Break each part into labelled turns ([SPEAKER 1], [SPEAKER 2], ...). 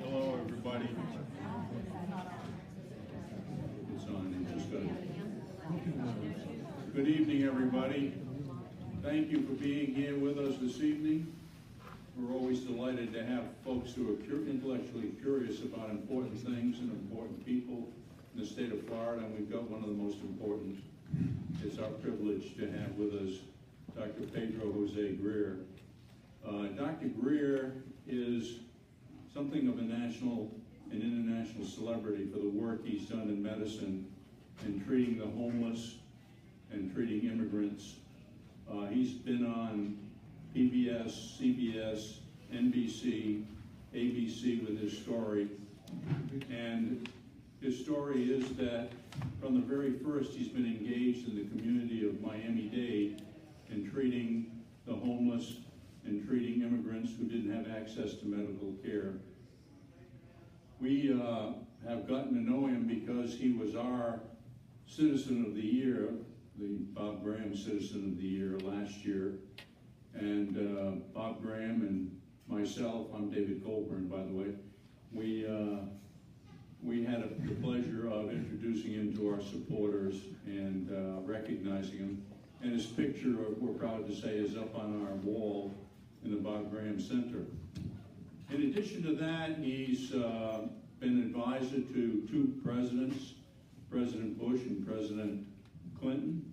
[SPEAKER 1] Hello, everybody. It's on. Just good evening, everybody. Thank you for being here with us this evening. We're always delighted to have folks who are intellectually curious about important things and important people in the state of Florida, and we've got one of the most important. It's our privilege to have with us Dr. Pedro Greer. Dr. Greer is something of a national and international celebrity for the work he's done in medicine and treating the homeless and treating immigrants. He's been on PBS, CBS, NBC, ABC with his story. And his story is that from the very first, he's been engaged in the community of Miami-Dade in treating the homeless and treating immigrants who didn't have access to medical care. We have gotten to know him because he was our Citizen of the Year, the Bob Graham Citizen of the Year last year. And Bob Graham and myself, I'm David Goldburn, by the way, we had the pleasure of introducing him to our supporters and recognizing him. And his picture, we're proud to say, is up on our wall in the Bob Graham Center. In addition to that, he's been advisor to two presidents, President Bush and President Clinton.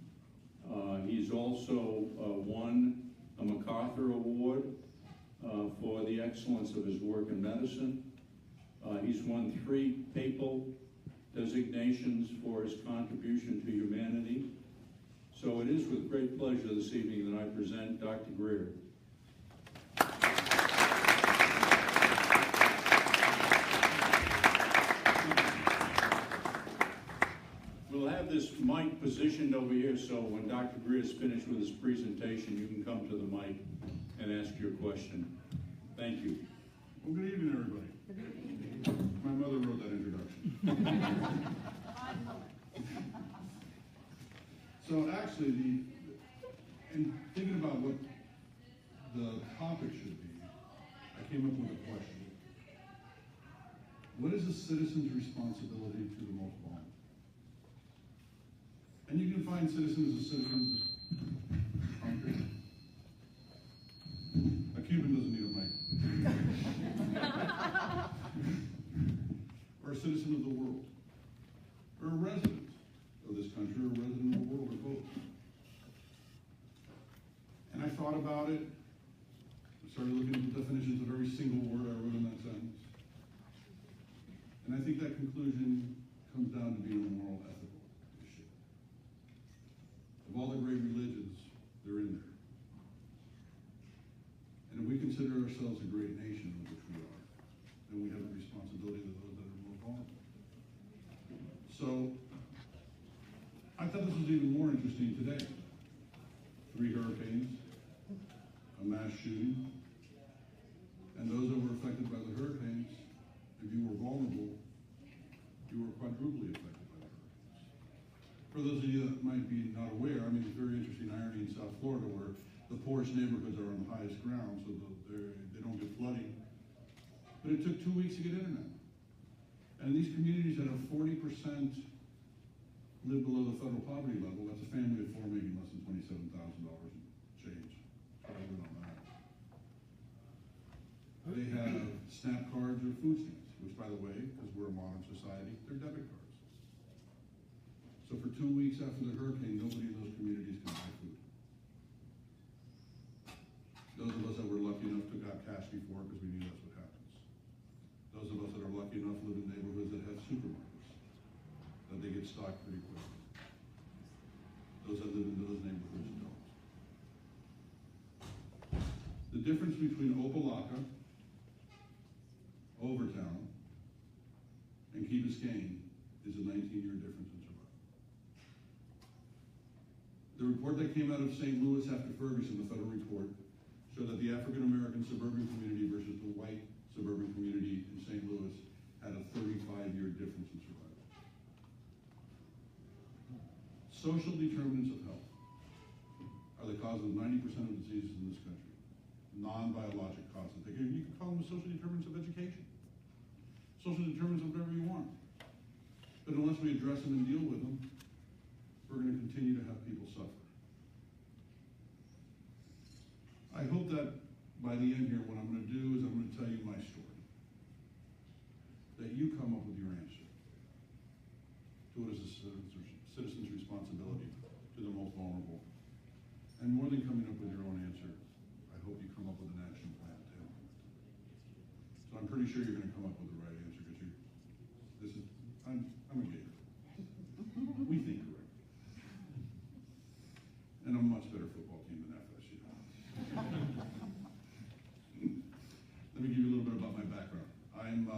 [SPEAKER 1] He's also won a MacArthur Award for the excellence of his work in medicine. He's won 3 papal designations for his contribution to humanity. So it is with great pleasure this evening that I present Dr. Greer. We'll have this mic positioned over here, so when Dr. Greer is finished with his presentation, you can come to the mic and ask your question. Thank you.
[SPEAKER 2] Well, good evening, everybody. My mother wrote that introduction. So actually, in thinking about what the topic should be, I came up with a question. What is a citizen's responsibility to the most vulnerable? And you can find citizens as citizens hungry. A Cuban doesn't need a mic. Or a citizen of the world. Or a resident of this country, or a resident of the world, or both. And I thought about it. I started looking at the definitions of every single word I wrote in that sentence. And I think that conclusion comes down to being a moral ethical issue. Of all the great religions, they're in there. And if we consider ourselves a great nation, which we are, then we have a responsibility to those that are more vulnerable. So, I thought this was even more interesting today. 3 hurricanes, a mass shooting, and those that were affected by the hurricanes, if you were vulnerable, you were quadruply affected by the hurricanes. For those of you that might be not aware, I mean, it's very interesting irony in South Florida where the poorest neighborhoods are on the highest ground, so they don't get flooding. But it took 2 weeks to get internet. And these communities that have 40% live below the federal poverty level, that's a family of 4 making less than $27,000 in change. I live on that. They have SNAP cards or food stamps, which, by the way, because we're a modern society, they're debit cards. So for 2 weeks after the hurricane, nobody in those communities can buy food. Those of us that were lucky enough to got cash before, because we knew that's what happens. Those of us that are lucky enough live in neighborhoods that have supermarkets, that they get stocked pretty quickly. Those that live in those neighborhoods don't. The difference between Opelika, Overtown, and Key Biscayne is a 19-year difference in survival. The report that came out of St. Louis after Ferguson, the federal report, showed that the African-American suburban community versus the white suburban community in St. Louis had a 35-year difference in survival. Social determinants of health are the cause of 90% of diseases in this country. Non-biologic causes. You can call them the social determinants of education. Social determinants of whatever you want. But unless we address them and deal with them, we're going to continue to have people suffer. I hope that by the end here, what I'm going to do is I'm going to tell you my story. That you come up with your answer to what is a citizen's responsibility to the most vulnerable. And more than coming up with your own answer, I hope you come up with an action plan to implement it. So I'm pretty sure you're going to come up with the right answer because I'm a gator. We think correctly. And I'm a much better football team than FSU. Let me give you a little bit about my background. I'm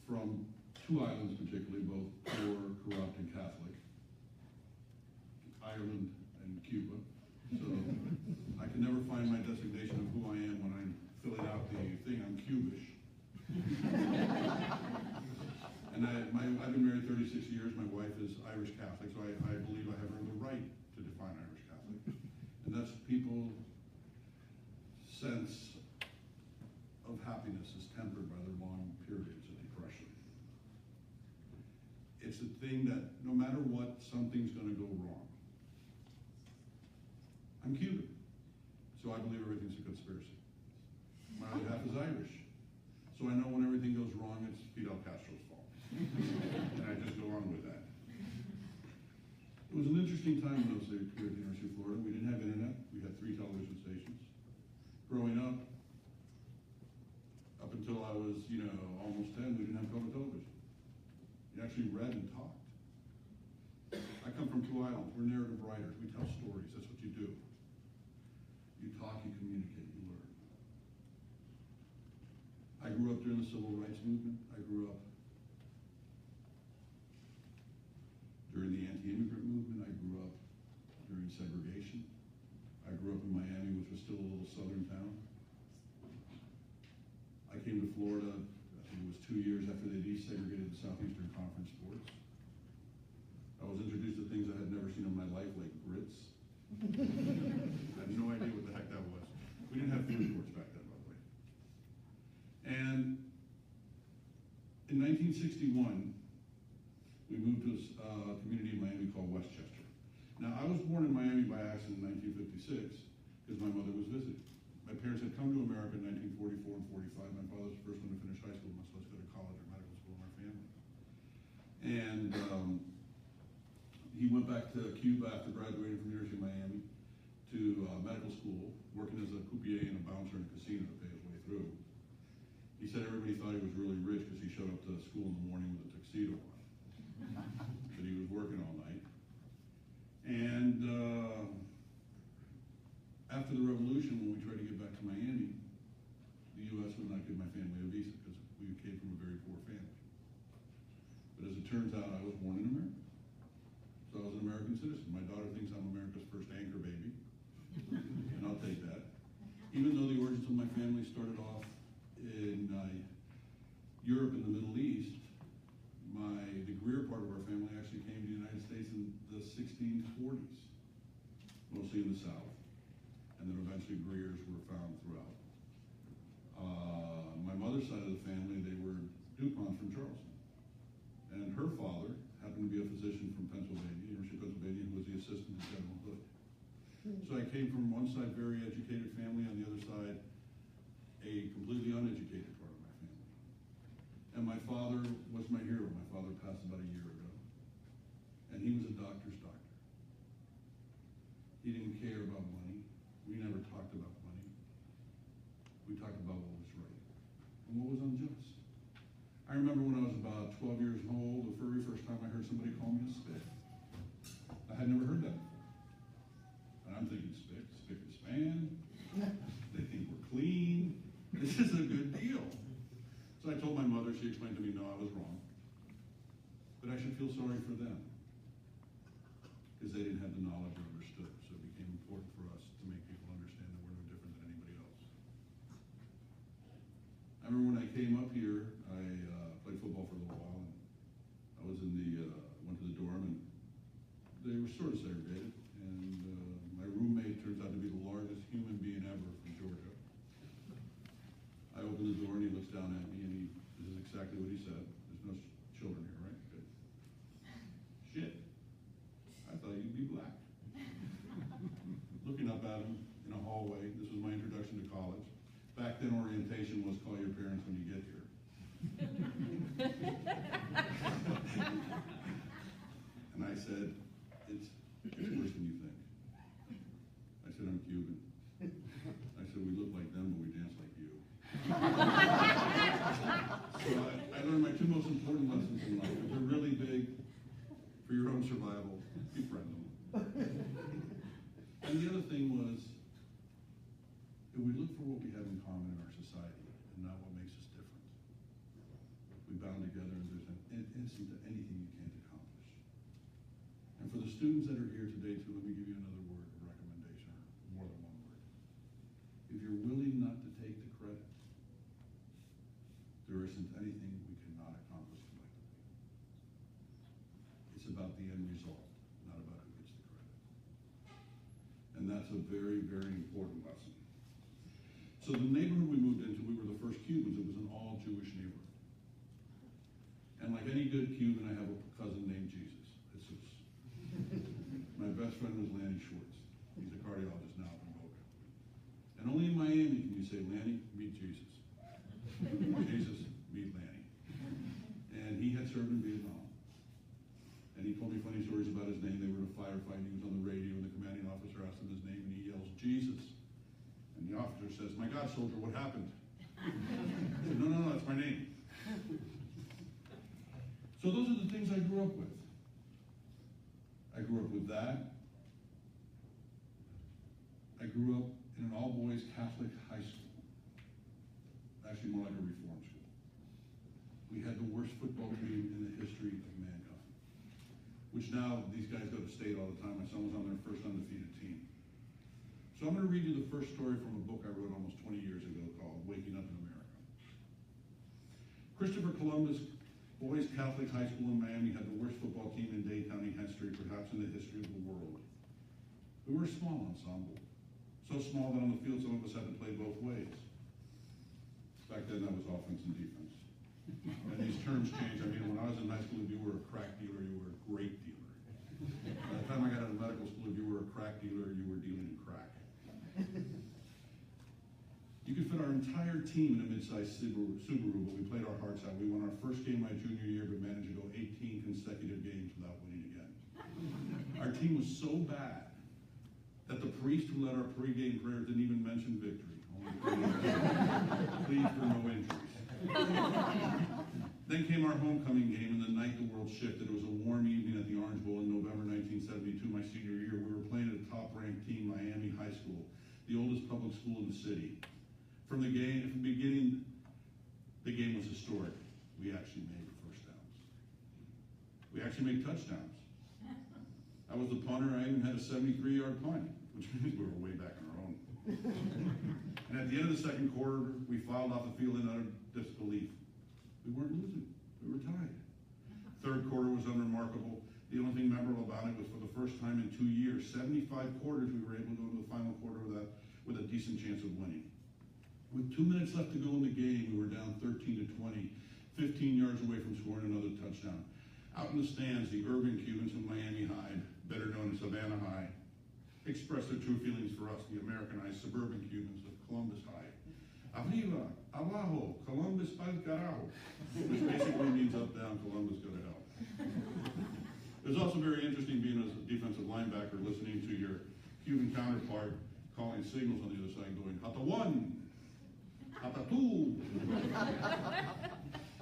[SPEAKER 2] from two islands particularly, both poor, corrupt, and Catholic. Ireland and Cuba. So I can never find my designation of who I am when I'm filling out the thing. I'm Cubish. And I've been married 36 years. My wife is Irish Catholic, so I believe I have the right to define Irish Catholic. And that's people's sense of happiness is tempered by their long periods of depression. It's a thing that no matter what, something's going to go wrong. I'm Cuban, so I believe everything's a conspiracy. My other half is Irish, so I know when everything goes wrong, it's Fidel Castro's fault. And I just go on with that. It was an interesting time when I was here at the University of Florida. We didn't have internet. We had 3 television stations. Growing up until I was, almost 10, we didn't have color television. You actually read and talked. I come from 2 islands. We're narrative writers. We tell stories. That's what you do. You talk, you communicate, you learn. I grew up during the Civil Rights Movement. I grew up during the anti-immigrant movement. I grew up during segregation. I grew up in Miami, which was still a little southern town. I came to Florida, I think it was 2 years after they desegregated the Southeastern Conference sports. I was introduced to things I had never seen in my life, like grits. I had no idea what the heck that was. We didn't have food courts back then, by the way. And in 1961, we moved to a community in Miami called Westchester. Now, I was born in Miami by accident in 1956 because my mother was visiting. My parents had come to America in 1944 and 45. My father was the first one to finish high school, much less go to college or medical school in our family. And he went back to Cuba after graduating from the University of Miami to medical school, working as a croupier and a bouncer in a casino to pay his way through. He said everybody thought he was really rich because he showed up to school in the morning with a tuxedo on. But he was working all night. And after the revolution, when we tried to get back to Miami, the U.S. would not give my family a visa because we came from a very poor family. But as it turns out, I was born in America. So I was an American citizen. My daughter thinks I'm America's first anchor baby, and I'll take that. Even though the origins of my family started off in Europe and the Middle East, the Greer part of our family actually came to the United States in the 1640s, mostly in the South. And then eventually Greers were found throughout. My mother's side of the family, they were DuPonts from Charleston. And her father happened to be a physician from Pennsylvania, University of Pennsylvania, who was the assistant to General Hood. So I came from one side, very educated family, on the other side, a completely uneducated part of my family. And my father was my hero. My father passed about a year ago. He didn't care about money. We never talked about money. We talked about what was right and what was unjust. I remember when I was about 12 years old, the very first time I heard somebody call me a spick. I had never heard that before. And I'm thinking, spick and span. They think we're clean. This is a good deal. So I told my mother, she explained to me, no, I was wrong. But I should feel sorry for them. Because they didn't have the knowledge or understood. So it became important for us to make people understand that we're no different than anybody else. I remember when I came up here, I played football for a little while, and I was in the, went to the dorm, and they were sort of segregated. And my roommate turns out to be the largest human being ever from Georgia. I open the door, and he looks down at me, and this is exactly what he said. There's no children here, right? Good. Shit. I thought you'd be black. Looking up at him in a hallway, this was my introduction to college. Back then, orientation was call your parents when you get here. And I said, it's worse than you think. I said, I'm Cuban. I said, we look like them, but we dance like you. So I learned my two most important lessons in life. If they're really big, for your own survival, befriend them. And the other thing was, if we look for what we have in common in our society and not what makes us different, we bound together and there's an instant to anything you can't accomplish. And for the students that are here today too, let me give you another word of recommendation, or more than one word. If you're willing not to take the credit, there isn't anything we cannot accomplish collectively. It's about the end result, not about who gets the credit. And that's a very, very important lesson. So the neighborhood we moved into, we were the first Cubans. It was an all-Jewish neighborhood. And like any good Cuban, I have a cousin named Jesus. Jesus. My best friend was Lanny Schwartz. He's a cardiologist now in Boca. And only in Miami can you say, Lanny, meet Jesus. Jesus, meet Lanny. And he had served in Vietnam. And he told me funny stories about his name. They were in a firefight. He was on the radio, and the commanding officer asked him his name, and he yells, Jesus. And the officer says, my God, soldier, what happened? I said, no, that's my name. So those are the things I grew up with. I grew up with that. I grew up in an all-boys Catholic high school. Actually, more like a reform school. We had the worst football team in the history of mankind. Which now, these guys go to state all the time. My son was on their first undefeated team. So I'm going to read you the first story from a book I wrote almost 20 years ago called Waking Up in America. Christopher Columbus Boys Catholic High School in Miami had the worst football team in Dade County history, perhaps in the history of the world. We were a small ensemble. So small that on the field some of us had to play both ways. Back then that was offense and defense. And these terms changed. I mean, when I was in high school, if you were a crack dealer, you were a great dealer. By the time I got out of medical school, if you were a crack dealer, you were dealing in crack. You could fit our entire team in a mid-sized Subaru, but we played our hearts out. We won our first game my junior year, but managed to go 18 consecutive games without winning again. Our team was so bad that the priest who led our pregame prayer didn't even mention victory. Only plead for no injuries. Then came our homecoming game, and the night the world shifted. It was a warm evening at the Orange Bowl in November 1972, my senior year. We were playing at a top-ranked team, Miami High School, the oldest public school in the city. From the beginning, the game was historic. We actually made first downs. We actually made touchdowns. I was the punter. I even had a 73-yard punt, which means we were way back on our own. And at the end of the second quarter, we filed off the field in utter disbelief. We weren't losing. We were tied. Third quarter was unremarkable. The only thing memorable about it was for the first time in 2 years, 75 quarters, we were able to go to the final quarter with a decent chance of winning. With 2 minutes left to go in the game, we were down 13-20, 15 yards away from scoring another touchdown. Out in the stands, the urban Cubans of Miami High, better known as Savannah High, expressed their true feelings for us, the Americanized suburban Cubans of Columbus High. Arriba, abajo, Columbus pa'l carajo, which basically means up, down, Columbus, go to hell. It was also very interesting being a defensive linebacker, listening to your Cuban counterpart calling signals on the other side going, Hata one, Hata two.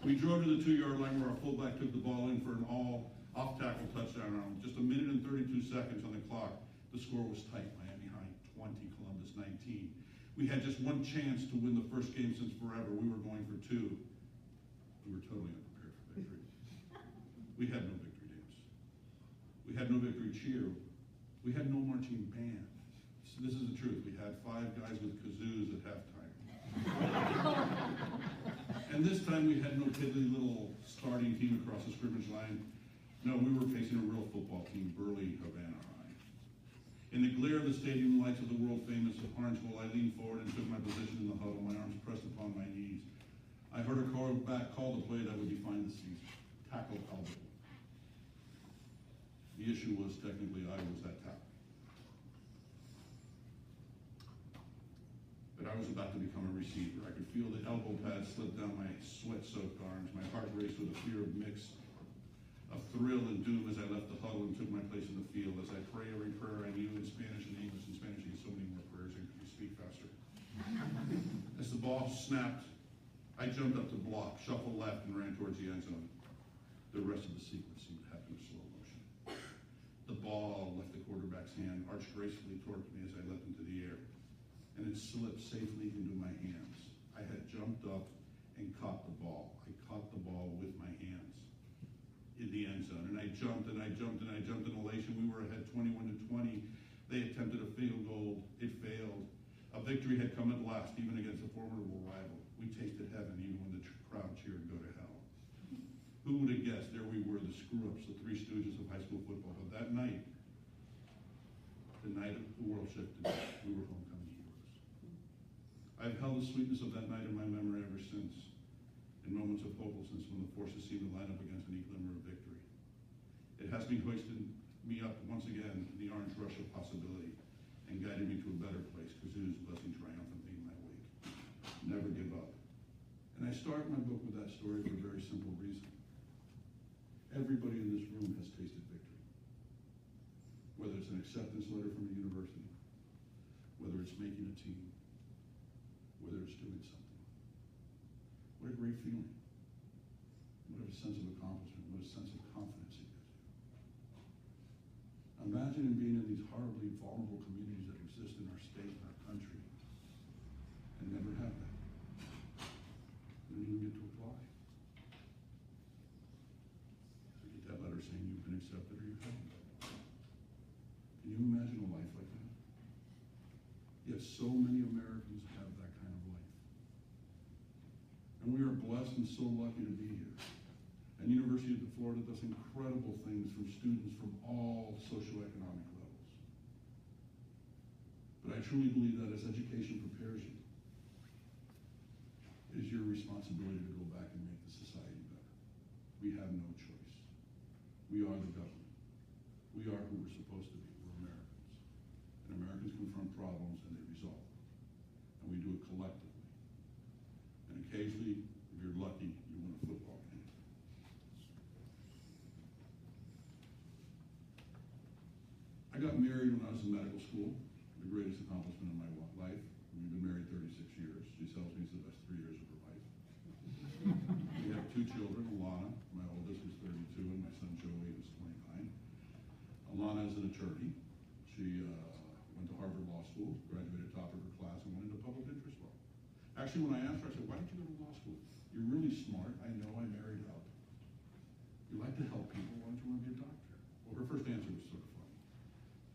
[SPEAKER 2] We drove to the 2-yard line where our fullback took the ball in for an all off-tackle touchdown round. Just 1 minute and 32 seconds on the clock. The score was tight. Miami high 20, Columbus 19. We had just one chance to win the first game since forever. We were going for 2. We were totally unprepared for victory. We had no victory dance. We had no victory cheer. We had no marching band. So this is the truth. We had 5 guys with kazoos at halftime. And this time we had no piddly little starting team across the scrimmage line. No, we were facing a real football team, burly Havana High. In the glare of the stadium lights of the world-famous Orangeville, I leaned forward and took my position in the huddle, my arms pressed upon my knees. I heard a quarterback call the play that would define the season. Tackle elbow. The issue was technically I was that tackle. But I was about to become a receiver. I could feel the elbow pad slip down my sweat-soaked arms. My heart raced with a fear of mix of thrill and doom as I left the huddle and took my place in the field. As I pray every prayer I knew in Spanish and English. In Spanish, you get so many more prayers and you speak faster. As the ball snapped, I jumped up to block, shuffled left, and ran towards the end zone. The rest of the sequence seemed to happen in slow motion. The ball left the quarterback's hand, arched gracefully toward me as I leapt into the air, and it slipped safely into my hands. I had jumped up and caught the ball. I caught the ball with my hands in the end zone, and I jumped and I jumped and I jumped in elation. We were ahead 21-20. They attempted a field goal. It failed. A victory had come at last, even against a formidable rival. We tasted heaven even when the crowd cheered go to hell. Who would have guessed there we were, the screw-ups, the Three Stooges of high school football. But that night, the night the world shifted, we were homecoming heroes. I've held the sweetness of that night in my memory ever since, in moments of hopelessness when the forces seemed to line up against any glimmer of victory. It has been hoisted me up once again in the orange rush of possibility and guided me to a better place, Kazoo's blessing triumphantly in my wake. Never give up. And I start my book with that story for a very simple reason. Everybody in this room has tasted victory. Whether it's an acceptance letter from a university, whether it's making a team, whether it's doing something. What a great feeling. What a sense of accomplishment. What a sense of confidence it gives you. Imagine being in these horribly vulnerable communities that exist in our state and our country and never have that. You don't even get to apply. So get that letter saying you've been accepted or you haven't. Can you imagine a life like that? Yet so many Americans have that kind of life. And we are blessed and so lucky to be here. And University of Florida does incredible things for students from all socioeconomic levels. But I truly believe that as education prepares you, it is your responsibility to go back and make the society better. We have no choice. We are the government. We are who we're supposed to be. We're Americans. And Americans confront problems and they resolve them. And we do it collectively. And occasionally, if you're lucky, you win a football game. I got married when I was in medical school, the greatest accomplishment of my life. We've been married 36 years. She tells me it's the best 3 years of her life. We have 2 children, Alana, my oldest, who's 32, and my son Joey, who's 29. Alana is an attorney. She went to Harvard Law School, graduated top of her class, and went into public interest law. Actually, when I asked her, I said, why did you go to law school? You're really smart. I know. I married help. You like to help people. Why don't you want to be a doctor? Well, her first answer was sort of funny.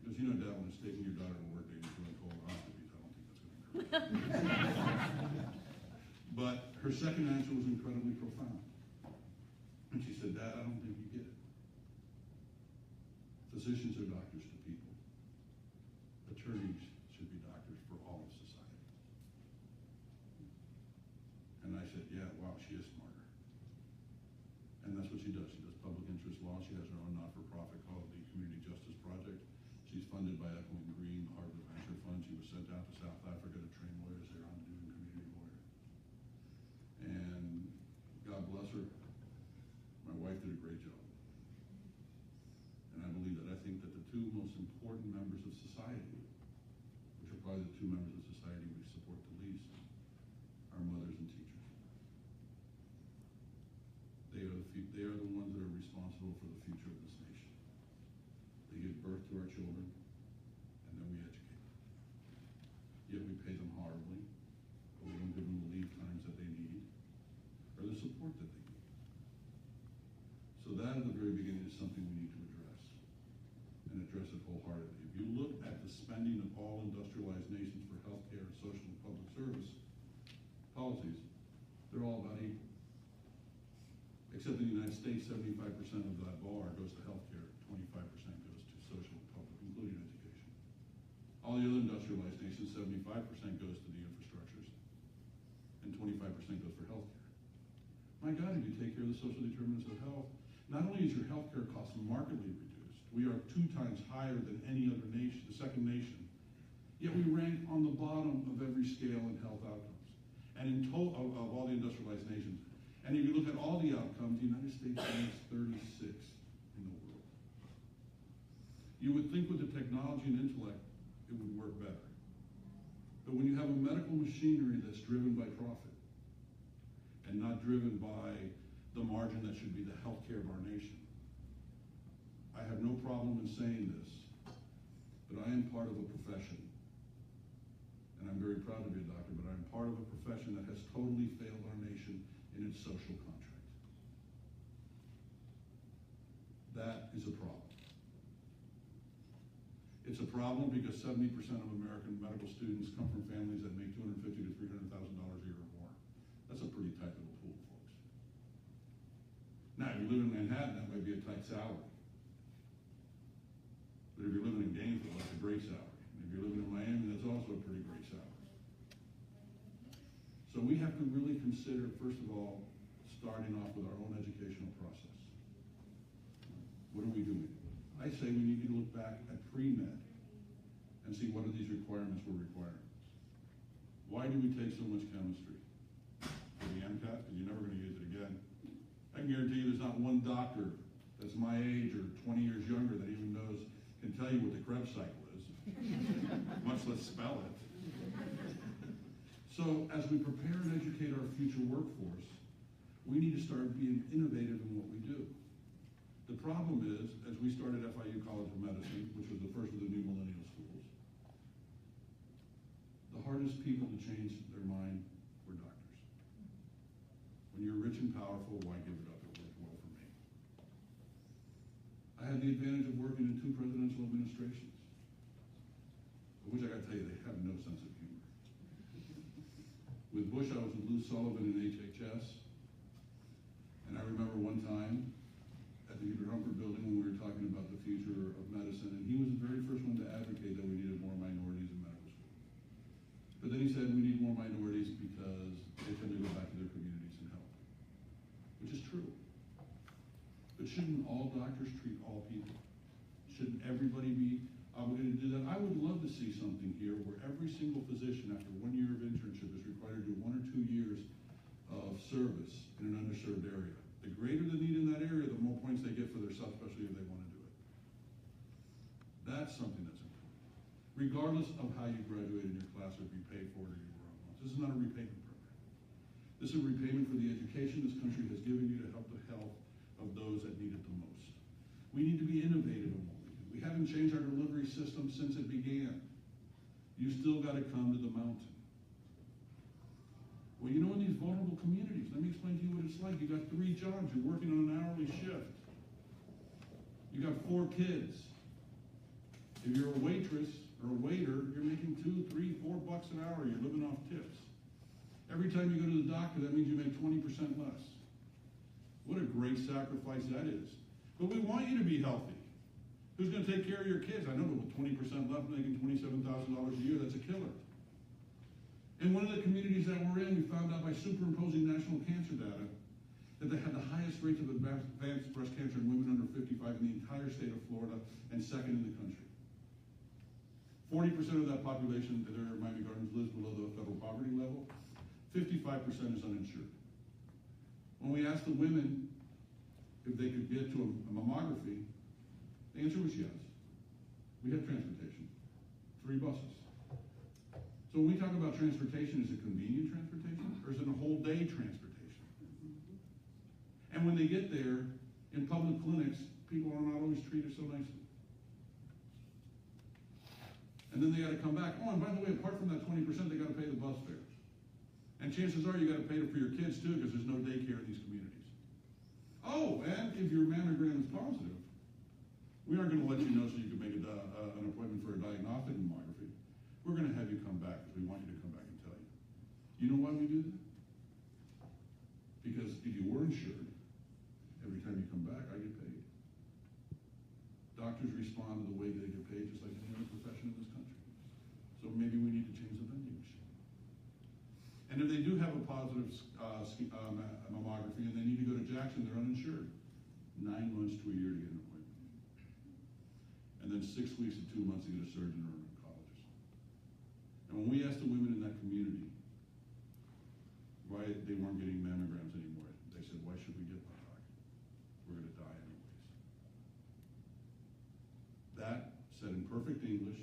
[SPEAKER 2] Because, you know, Dad, when it's taking your daughter to work, and doing colonoscopies, I don't think that's going to hurt. But her second answer was incredibly profound. And she said, Dad, I don't think you get it. Physicians are doctors to people. Attorneys should be doctors for all of society. And I said, yeah, wow, she is smarter. And that's what she does. She does public interest law. She has her own not-for-profit called the Community Justice Project. She's funded by Echoing Green, the Harvard Venture Fund. She was sent out to South Africa to train lawyers there on doing community lawyer. And God bless her, my wife did a great job. And I believe that I think that the 2 most important members of society probably the two members of society we support the least are mothers and teachers. They are the ones that are responsible for the future of this nation. They give birth to our children, and then we educate them. Yet we pay them horribly, but we don't give them the leave times that they need, or the support that they need. So that at the very beginning is something we need to address, and address it wholeheartedly. If you look at the spending of all industrialized nations for healthcare, social, and public service policies, they're all about equal. Except in the United States, 75% of that bar goes to healthcare, 25% goes to social and public, including education. All the other industrialized nations, 75% goes to the infrastructures, and 25% goes for healthcare. My God, if you take care of the social determinants of health, not only is your healthcare cost markedly reduced, we are 2 times higher than any other nation, the second nation, yet we rank on the bottom of every scale in health outcomes, and in total of all the industrialized nations. And if you look at all the outcomes, the United States ranks 36 in the world. You would think with the technology and intellect, it would work better. But when you have a medical machinery that's driven by profit and not driven by the margin that should be the healthcare of our nation, I have no problem in saying this, but I am part of a profession, and I'm very proud to be a doctor, but I'm part of a profession that has totally failed our nation in its social contract. That is a problem. It's a problem because 70% of American medical students come from families that make $250,000 to $300,000 a year or more. That's a pretty tight little pool, folks. Now, if you live in Manhattan, that might be a tight salary. But if you're living in Gainesville, that's a great salary. And if you're living in Miami, that's also a pretty great salary. So we have to really consider, first of all, starting off with our own educational process. What are we doing? I say we need to look back at pre-med and see what are these requirements we're requiring. Why do we take so much chemistry? For the MCAT, because you're never going to use it again. I can guarantee you there's not one doctor that's my age or 20 years younger that even can tell you what the Krebs cycle is, much less spell it. So as we prepare and educate our future workforce, we need to start being innovative in what we do. The problem is, as we started FIU College of Medicine, which was the first of the new millennial schools, the hardest people to change their mind were doctors. When you're rich and powerful, why give it up? It worked well for me. I had the advantage of working in 2 presidential administrations, which I got to tell you, they have no sense of humor. With Bush, I was with Lou Sullivan in HHS, and I remember one time at the Herbert building when we were talking about the future of medicine, and he was the very first one to advocate that we needed more minorities in medical school. But then he said we need more minorities because they tend to go back to their communities and help, which is true. But shouldn't all doctors treat all people? Shouldn't everybody be obligated to do that? I would love to see something here where every single physician after 1 year of internship is required to do 1 or 2 years of service in an underserved area. The greater the need in that area, the more points they get for their subspecialty if they want to do it. That's something that's important. Regardless of how you graduated in your class or if you paid for it or you were on loans. This is not a repayment program. This is a repayment for the education this country has given you to help the health of those that need it the most. We need to be innovative in what we do. We haven't changed our delivery system since it began. You still got to come to the mountain. Well, you know, in these vulnerable communities, let me explain to you what it's like. You got 3 jobs. You're working on an hourly shift. You got 4 kids. If you're a waitress or a waiter, you're making $2, $3, $4 an hour. You're living off tips. Every time you go to the doctor, that means you make 20% less. What a great sacrifice that is. But we want you to be healthy. Who's going to take care of your kids? I know, but with 20% left, making $27,000 a year, that's a killer. In one of the communities that we're in, we found out by superimposing national cancer data that they had the highest rates of advanced breast cancer in women under 55 in the entire state of Florida and second in the country. 40% of that population that are in Miami Gardens lives below the federal poverty level. 55% is uninsured. When we asked the women if they could get to a mammography, the answer was yes. We have transportation, 3 buses. So when we talk about transportation, is it convenient transportation, or is it a whole day transportation? And when they get there, in public clinics, people are not always treated so nicely. And then they gotta come back. Oh, and by the way, apart from that 20%, they gotta pay the bus fares. And chances are you gotta pay for your kids too, because there's no daycare in these communities. Oh, and if your mammogram is positive, we aren't gonna let you know so you can make an appointment for a diagnostic mammography. We're gonna have you come back because we want you to come back and tell you. You know why we do that? Because if you were insured, every time you come back, I get paid. Doctors respond to the way they get paid just like any other profession in this country. So maybe we need to change the vending machine. And if they do have a positive mammography and they need to go to Jackson, they're uninsured. 9 months to a year to get an appointment. And then 6 weeks to 2 months to get a surgeon or an oncologist. And when we asked the women in that community why they weren't getting mammograms anymore, they said, why should we get one, doc? We're going to die anyways. That, said in perfect English,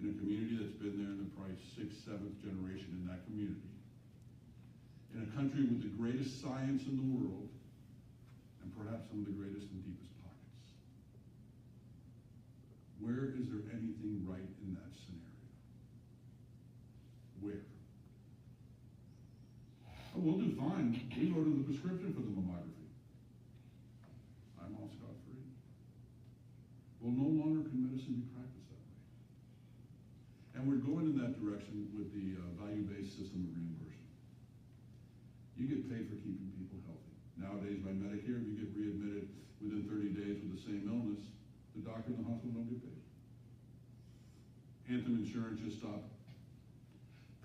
[SPEAKER 2] in a community that's been there in the probably 6th, 7th generation in that community, in a country with the greatest science in the world, and perhaps some of the greatest and deepest pockets. Where is there anything right in that scenario? Where? Oh, we'll do fine. We wrote in the prescription for the mammography. I'm all scot-free. Well, no longer can medicine be practiced that way. And we're going in that direction with the value-based system of reimbursement. You get paid for keeping people healthy. Nowadays, by Medicare, if you get readmitted within 30 days with the same illness, the doctor and the hospital don't get paid. Anthem Insurance just stopped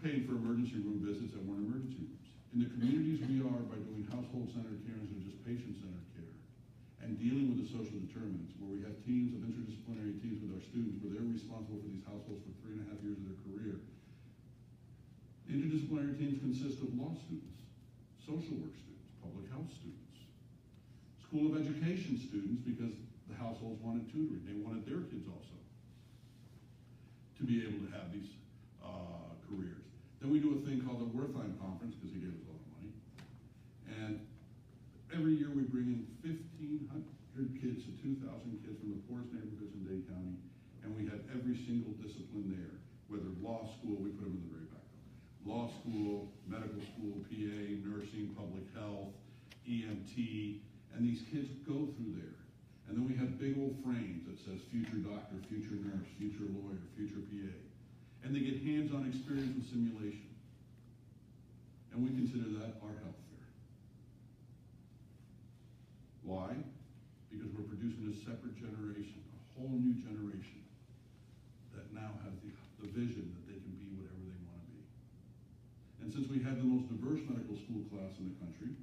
[SPEAKER 2] paying for emergency room visits that weren't emergency rooms. In the communities we are, by doing household-centered care instead of just patient-centered care, and dealing with the social determinants, where we have teams of interdisciplinary teams with our students, where they're responsible for these households for 3.5 years of their career. The interdisciplinary teams consist of law students, social work students, public health students, School of Education students, because the households wanted tutoring. They wanted their kids also to be able to have these careers. Then we do a thing called the Wertheim Conference, because he gave us a lot of money. And every year we bring in 1,500 kids to 2,000 kids from the poorest neighborhoods in Dade County, and we have every single discipline there, whether law school, we put them in the very back though. Law school, medical school, PA, nursing, public health, EMT, and these kids go through there. And then we have big old frames that says future doctor, future nurse, future lawyer, future PA. And they get hands-on experience with simulation. And we consider that our health fair. Why? Because we're producing a separate generation, a whole new generation that now has the vision that they can be whatever they want to be. And since we have the most diverse medical school class in the country,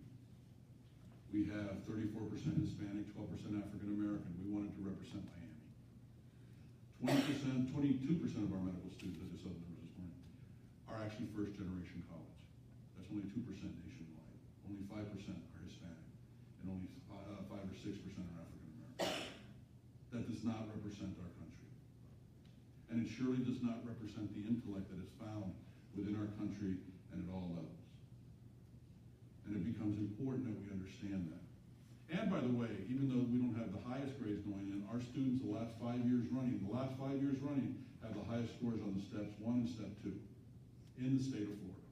[SPEAKER 2] we have 34% Hispanic, 12% African American. We wanted to represent Miami. 22% of our medical students, as I said this morning, are actually first generation college. That's only 2% nationwide. Only 5% are Hispanic, and only 5 or 6% are African American. That does not represent our country. And it surely does not represent the intellect that is found within our country and at all levels. And it becomes important that we understand that. And by the way, even though we don't have the highest grades going in, our students the last 5 years running, have the highest scores on the steps 1 and step 2 in the state of Florida.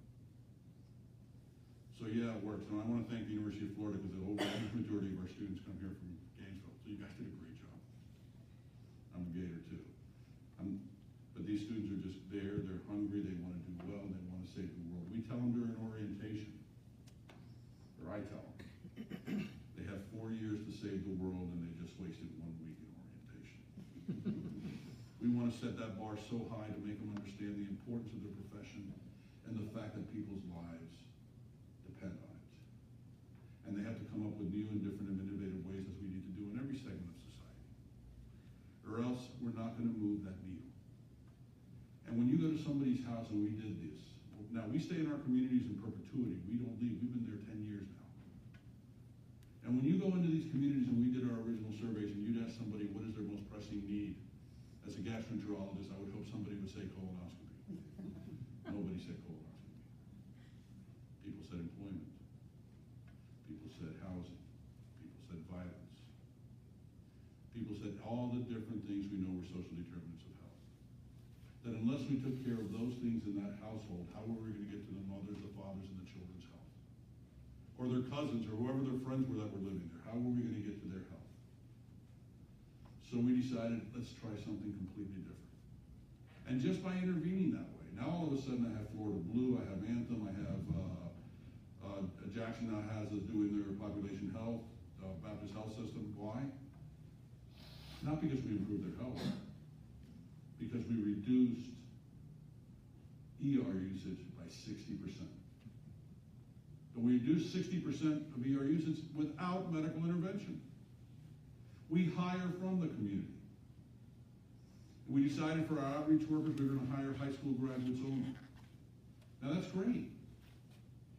[SPEAKER 2] So yeah, it works. And I want to thank the University of Florida, because the overwhelming majority of our students come here from Gainesville. So you guys did a great job. I'm a Gator too. But these students are just there, they're hungry, they want to do well, and they want to save the world. We tell them during orientation, or I tell them, they have 4 years to save the world, and they just wasted 1 week in orientation. We want to set that bar so high to make them understand the importance of their profession and the fact that people's lives depend on it. And they have to come up with new and different and innovative ways, as we need to do in every segment of society. Or else we're not going to move that needle. And when you go to somebody's house, and we did this, now we stay in our communities in perpetuity. We don't leave. We've been there 10 years now. And when you go into these communities, and we did our original surveys, and you'd ask somebody what is their most pressing need, As a gastroenterologist, I would hope somebody would say colonoscopy. Nobody said colonoscopy. People said employment. People said housing. People said violence. People said all the different things we know were social determinants of health. That unless we took care of those things in that household, how were we going to get to the mothers, the fathers, and the children's health? Or their cousins, or whoever their friends were that were living there. How were we going to get to their health? So we decided, let's try something completely different. And just by intervening that way, now all of a sudden I have Florida Blue, I have Anthem, I have Jackson now has us doing their population health, Baptist health system. Why? Not because we improved their health, because we reduced ER usage by 60%. And we reduced 60% of ER usage without medical intervention. We hire from the community. We decided for our outreach workers we were going to hire high school graduates only. Now that's great.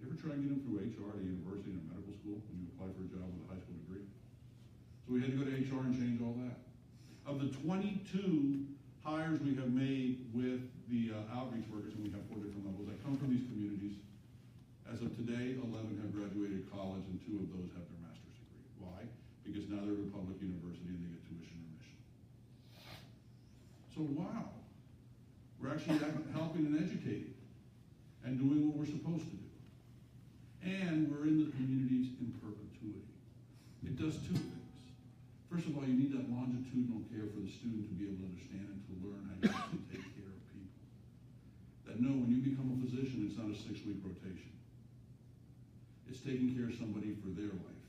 [SPEAKER 2] You ever try and get them through HR to university and medical school when you apply for a job with a high school degree? So we had to go to HR and change all that. Of the 22 hires we have made with the outreach workers, and we have 4 different levels that come from these communities, as of today, 11 have graduated college and 2 of those have their master's degree. Why? Because now they're at a public university and they get tuition remission. So wow, we're actually helping and educating and doing what we're supposed to do. And we're in the communities in perpetuity. It does 2 things. First of all, you need that longitudinal care for the student to be able to understand and to learn how you have to take care of people. That no, when you become a physician, it's not a 6-week rotation. It's taking care of somebody for their life.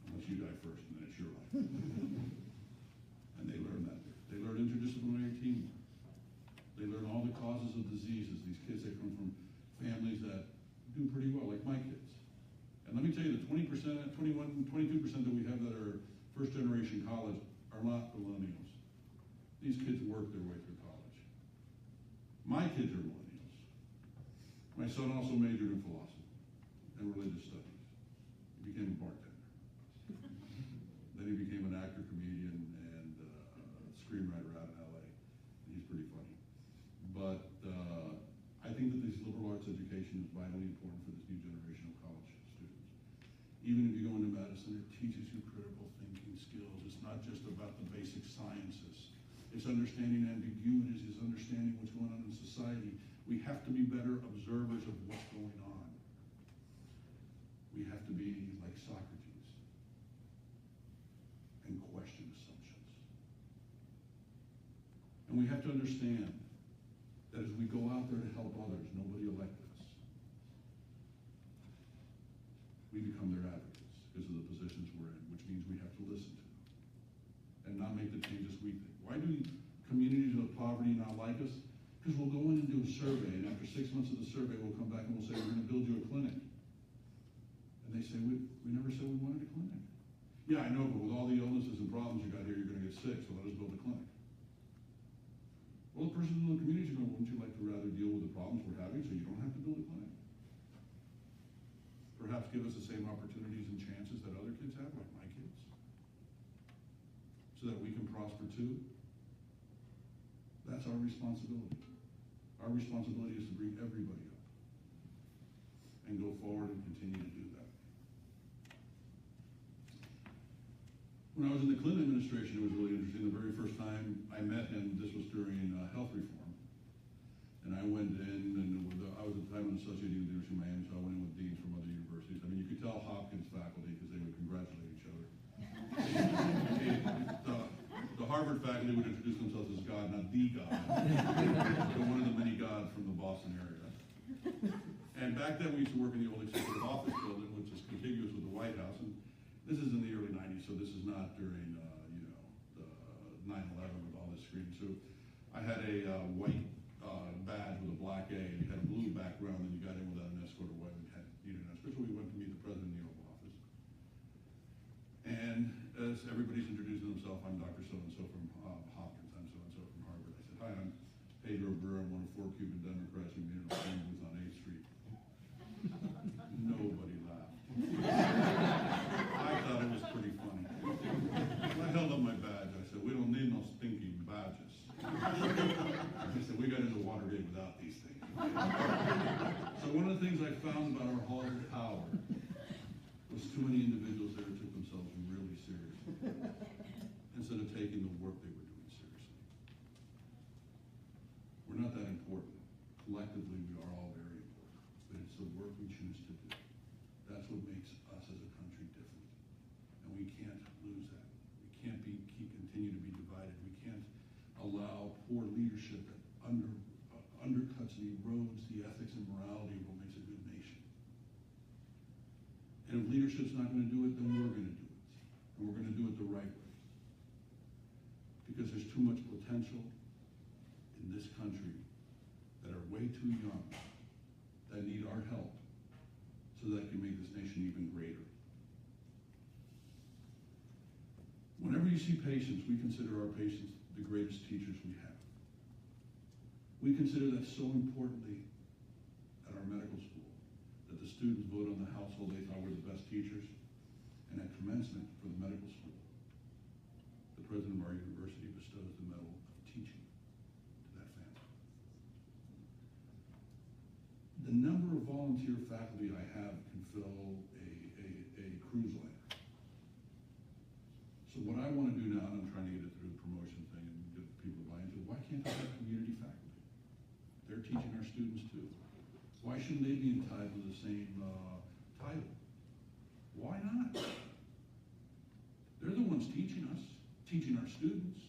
[SPEAKER 2] Unless you die first, and then it's your life. And they learn that. They learn interdisciplinary teamwork. They learn all the causes of diseases. These kids that come from families that do pretty well, like my kids. And let me tell you, the 20%, 22% that we have that are first-generation college are not millennials. These kids work their way through college. My kids are millennials. My son also majored in philosophy and religious studies. He became a bartender. Then he became an actor, comedian, and screenwriter out in LA. And he's pretty funny. But I think that this liberal arts education is vitally important for this new generation of college students. Even if you go into medicine, it teaches you critical thinking skills. It's not just about the basic sciences. It's understanding ambiguities, it's understanding what's going on in society. We have to be better observers of what's going on. We have to be like Socrates and question assumptions. And we have to understand that as we go out there to help others, nobody elected us. We become their advocates because of the positions we're in, which means we have to listen to them and not make the changes we think. Why do communities of poverty not like us? Because we'll go in and do a survey, and after 6 months of the survey, we'll come back and we'll say, we're going to build you a clinic. And they say, we never said we wanted a clinic. Yeah, I know, but with all the illnesses and problems you got here, you're going to get sick, so let us build a clinic. Well, the person in the community is going, wouldn't you like to rather deal with the problems we're having so you don't have to build a clinic? Perhaps give us the same opportunities and chances that other kids have, like my kids, so that we can prosper too. That's our responsibility. Our responsibility is to bring everybody up and go forward and continue to do that. When I was in the Clinton administration, it was really interesting. The very first time I met him, this was during health reform. And I went in, and I was at the time an associate dean of the University of Miami, so I went in with deans from other universities. I mean, you could tell Hopkins faculty because they would congratulate each other. The Harvard faculty would introduce themselves as God, not the God, but one of the many gods from the Boston area. And back then, we used to work in the old executive office building, which is contiguous with the White House. And this is in the early 90s, so this is not during, the 9/11 with all this screening. So I had a white badge with a black A, and you had a blue background, and you got in without an escort or what, and needed an escort. So we went to meet the president in the Oval Office. And as everybody's introducing themselves, I'm Dr. So-and-so from Hopkins, I'm so-and-so from Harvard. I said, hi, I'm Pedro, I'm one of 4 Cuban Democrats who made a phone booth on 8th Street. Nobody laughed. I thought it was pretty funny. I held up my badge. I said, found about our halls of power was too many individuals there took themselves really seriously instead of taking the work they were doing seriously. We're not that important. Collectively, we are all very important, but it's the work we choose to do. That's what makes us as a country different, and we can't lose that. We can't continue to be divided. We can't allow poor leadership that undercuts and erodes the ethics and morality of what makes a good nation. And if leadership's not going to do it, then we're going to do it, and we're going to do it the right way, because there's too much potential in this country that are way too young, that need our help so that can make this nation even greater. Whenever you see patients, we consider our patients the greatest teachers we have. We consider that so importantly at our medical school, that the students vote on the household they thought were the best teachers, and at commencement for the medical school, the president of our university bestows the Medal of Teaching to that family. The number of volunteer faculty I have can fill a cruise liner. So what I want to do now, and I'm trying to get it through the promotion thing and get people to buy into it, why can't I have community faculty? They're teaching our students too. Why shouldn't they be entitled to the same title? Why not? They're the ones teaching us, teaching our students.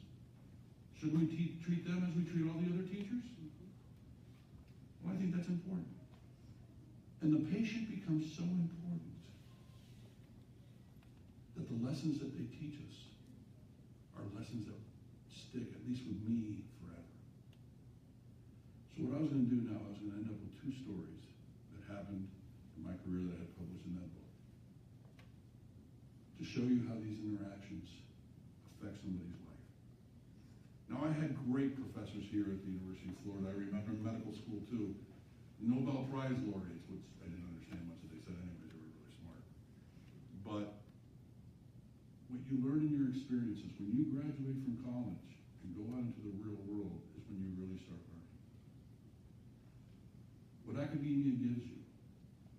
[SPEAKER 2] Shouldn't we treat them as we treat all the other teachers? Well, I think that's important. And the patient becomes so important that the lessons that they teach us are lessons that stick, at least with me, forever. So what I was going to do now, I was going to end up with two stories that happened in my career that I had published in that book, to show you how these interactions affect somebody's life. Now, I had great professors here at the University of Florida. I remember in medical school, too. Nobel Prize laureates, which I didn't understand much of they said anyways, they were really smart. But what you learn in your experiences, when you graduate from college and go out into the real world, is when you really start learning. What academia gives you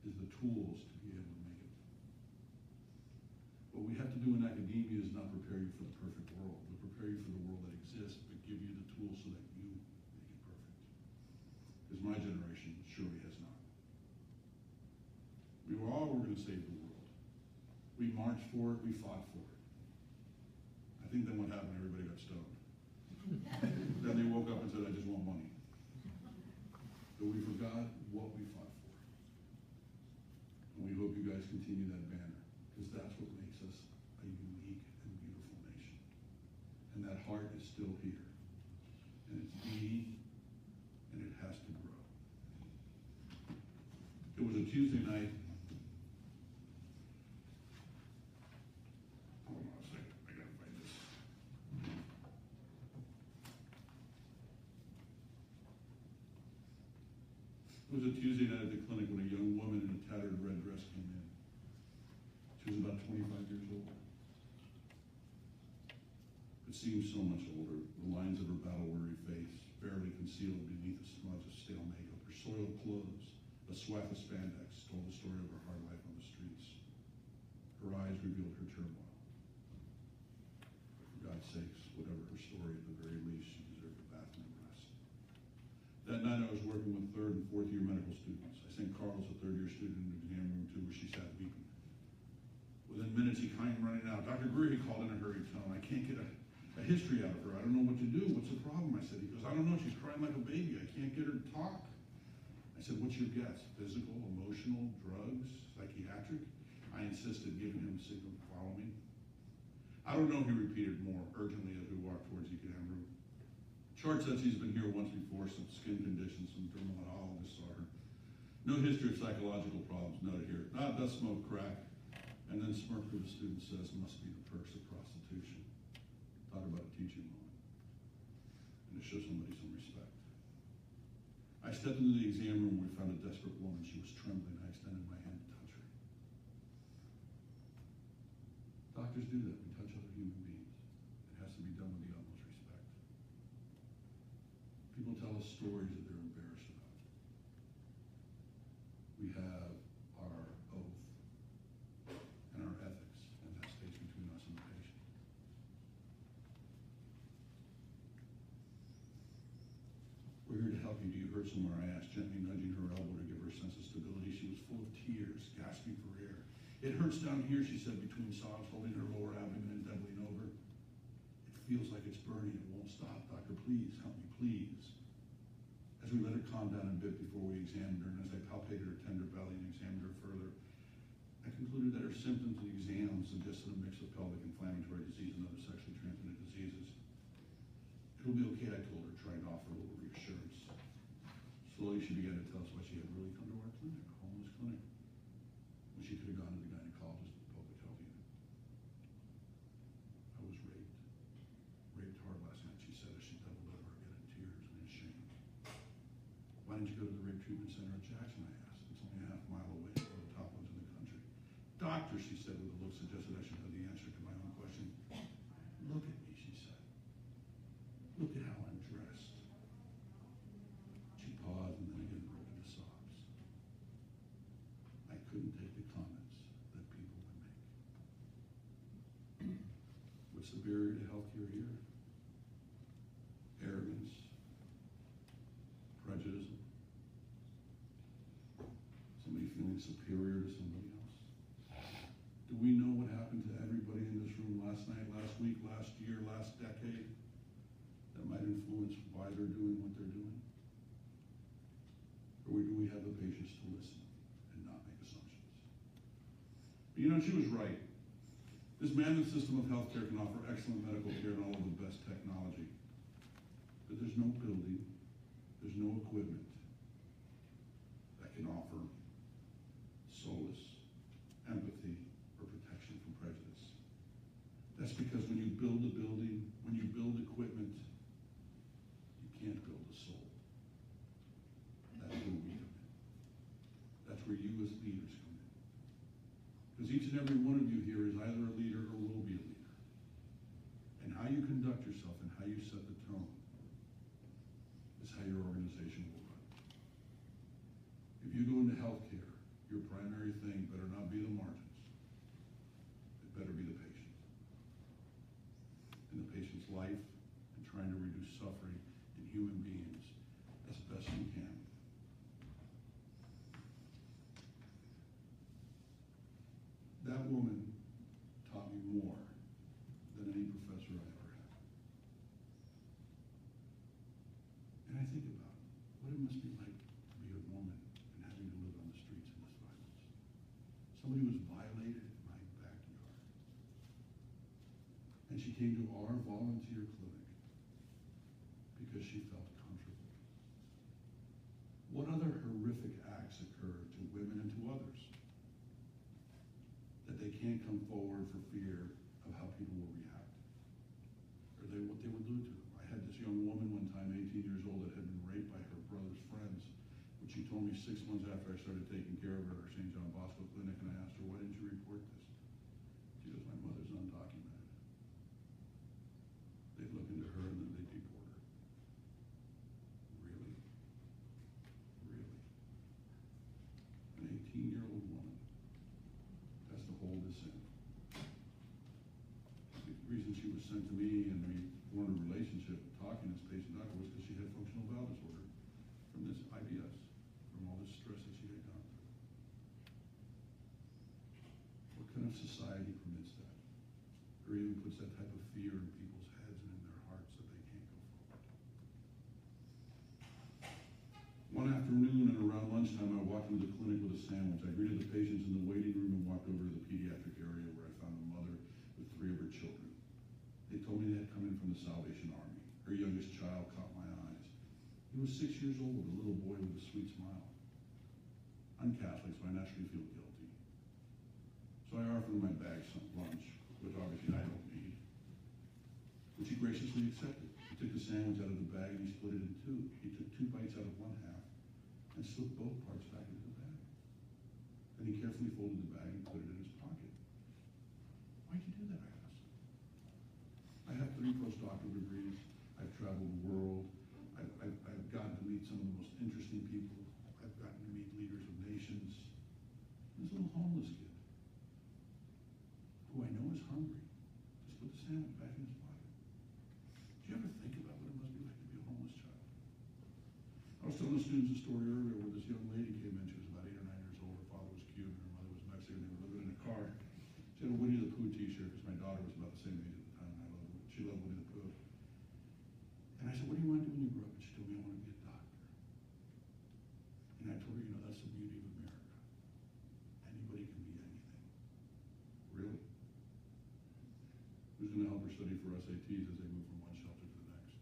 [SPEAKER 2] is the tools to be able to make it. What we have to do in academia is not prepare you for the perfect world, but prepare you for the world that exists, but give you the tools so that you make it perfect. Because my generation surely has not. We were all going to save the world. We marched for it, we fought for it. I think then what happened, everybody got stoned. Then they woke up and said, I just want money. But we forgot what we fought for. And we hope you guys continue that banner, because that's what makes us a unique and beautiful nation. And that heart is still here. And it's beating, and it has to grow. It was a Tuesday night. Hold on a second, I gotta find this. It was a Tuesday night at the clinic when a young woman in a tattered red dress came in. She was about 25 years old. It seemed so much older. The lines of her battle-weary face barely concealed beneath a smudge of stale makeup. Her soiled clothes, a swath of spandex, told the story of her hard life on the streets. Her eyes revealed her turmoil. But for God's sakes, whatever her story, at the very least, she deserved a bath and a rest. That night I was working with third and fourth year medical students. I sent Carlos, a third year student, in the exam room too, where she sat weeping. Within minutes, he came running out. Dr. Greer, he called in a hurried tone. I can't get a history out of her. I don't know what to do. What's the problem? I said. He goes, I don't know. She's crying like a baby. I can't get her to talk. I said, what's your guess? Physical, emotional, drugs, psychiatric? I insisted, giving him a signal to follow me. I don't know, he repeated more urgently as we walked towards the exam room. Chart says he's been here once before, some skin conditions, some dermatologist saw her. No history of psychological problems noted here. Does smoke crack. And then smirked to the student, says, must be the perks of prostitution. Talk about a teaching moment. And to show somebody some respect. I stepped into the exam room where we found a desperate woman. She was trembling. I extended my hand to touch her. Doctors do that. We touch other human beings. It has to be done with the utmost respect. People tell us stories that they're embarrassed about. We have coffee, do you hurt somewhere? I asked, gently nudging her elbow to give her a sense of stability. She was full of tears, gasping for air. It hurts down here, she said between sobs, holding her lower abdomen and doubling over. It feels like it's burning. It won't stop. Doctor, please, help me, please. As we let her calm down a bit before we examined her, and as I palpated her tender belly and examined her further, I concluded that her symptoms of the exam suggested a mix of pelvic inflammatory disease and other sexually transmitted diseases. It'll be okay, I told her, trying to offer a little reassurance. Slowly, she began to tell us why she had really come to our clinic, a homeless clinic, when she could have gone to the gynecologist at the public health unit. I was raped hard last night, she said as she doubled over again in tears and in shame. Why didn't you go to the rape treatment center at Jackson, I asked. It's only a half mile away, it's one of the top ones in the country. Doctor, she said with a look suggested I should know the answer to my own question. Look at me, she said. Look at how I'm dressed. She paused and then again broke into sobs. I couldn't take the comments that people would make. What's the barrier to healthcare here? Arrogance, prejudice, somebody feeling superior to somebody else. Do we know what happened to everybody in this room last night, last week, last year, last decade that might influence why they're doing what they're doing? Or do we have the patience to listen and not make assumptions? But you know, she was right. This mammoth system of healthcare can offer excellent medical care and all of the best technology. But there's no building, there's no equipment that can offer solace, empathy, or protection from prejudice. That's because when you build a building, when you build equipment, you can't build a soul. That's where we come in. That's where you as leaders come in. Because each and every one of you here is either a leader or will be a leader. And how you conduct yourself and how you set the tone is how your organization will run. If you go into healthcare, your primary thing better not be the margins. It better be the patient. And the patient's life and trying to reduce suffering in human beings as best you can. That woman taught me more than any professor I ever had. And I think about what it must be like to be a woman and having to live on the streets in this violence. Somebody was violated in my backyard. And she came to our volunteer clinic because she felt comfortable. What other horrific acts occur to women and to others that they can't come forward for fear of how people will react? Or what they would do to them? I had this young woman one time, 18 years old, that had been raped by her brother's friends, which she told me 6 months after I started taking care of her at St. John Bosco Clinic, and I asked her, why didn't you report this? She goes, my mother's undocumented. They'd look into her and then they'd deport her. Really? Really? An 18-year-old woman has to hold this in. The reason she was sent to me and we formed a relationship talking as patient doctor was because she had functional bowel disorder from this IBS, from all this stress that she had gone through. What kind of society permits that? Or even puts that type of fear in people's heads and in their hearts that they can't go forward? One afternoon and around lunchtime, I walked into the clinic with a sandwich. I greeted the patients in the waiting room and walked over to the pediatric area where I found a mother with 3 of her children. They told me they had come in from the Salvation Army. Her youngest child caught my eyes. He was 6 years old, a little boy with a sweet smile. I'm Catholic, so I naturally feel guilty. So I offered him my bag some lunch, which obviously I don't need, which he graciously accepted. He took the sandwich out of the bag and he split it in 2. He took 2 bites out of one half and slipped both parts back into the bag. Then he carefully folded the bag and put it in his pocket. Why'd you do that, I asked. I have 3 postdoctoral degrees. I've traveled the world. I've gotten to meet some of the most interesting people. I've gotten to meet leaders of nations. This little homeless kid, who I know is hungry, just put the sandwich back in his pocket. Do you ever think about what it must be like to be a homeless child? I was students a story earlier where this young lady came in. She was about 8 or 9 years old. Her father was Cuban, her mother was Mexican. They were living in a car. She had a Winnie the Pooh t-shirt because my daughter was about the same age at the time. She loved Winnie the Pooh. And I said, what do you want to do when you grow up? And she told me, I want to be a doctor. And I told her, you know, that's the beauty of America. Anybody can be anything. Really? Who's going to help her study for SATs as they move from one shelter to the next?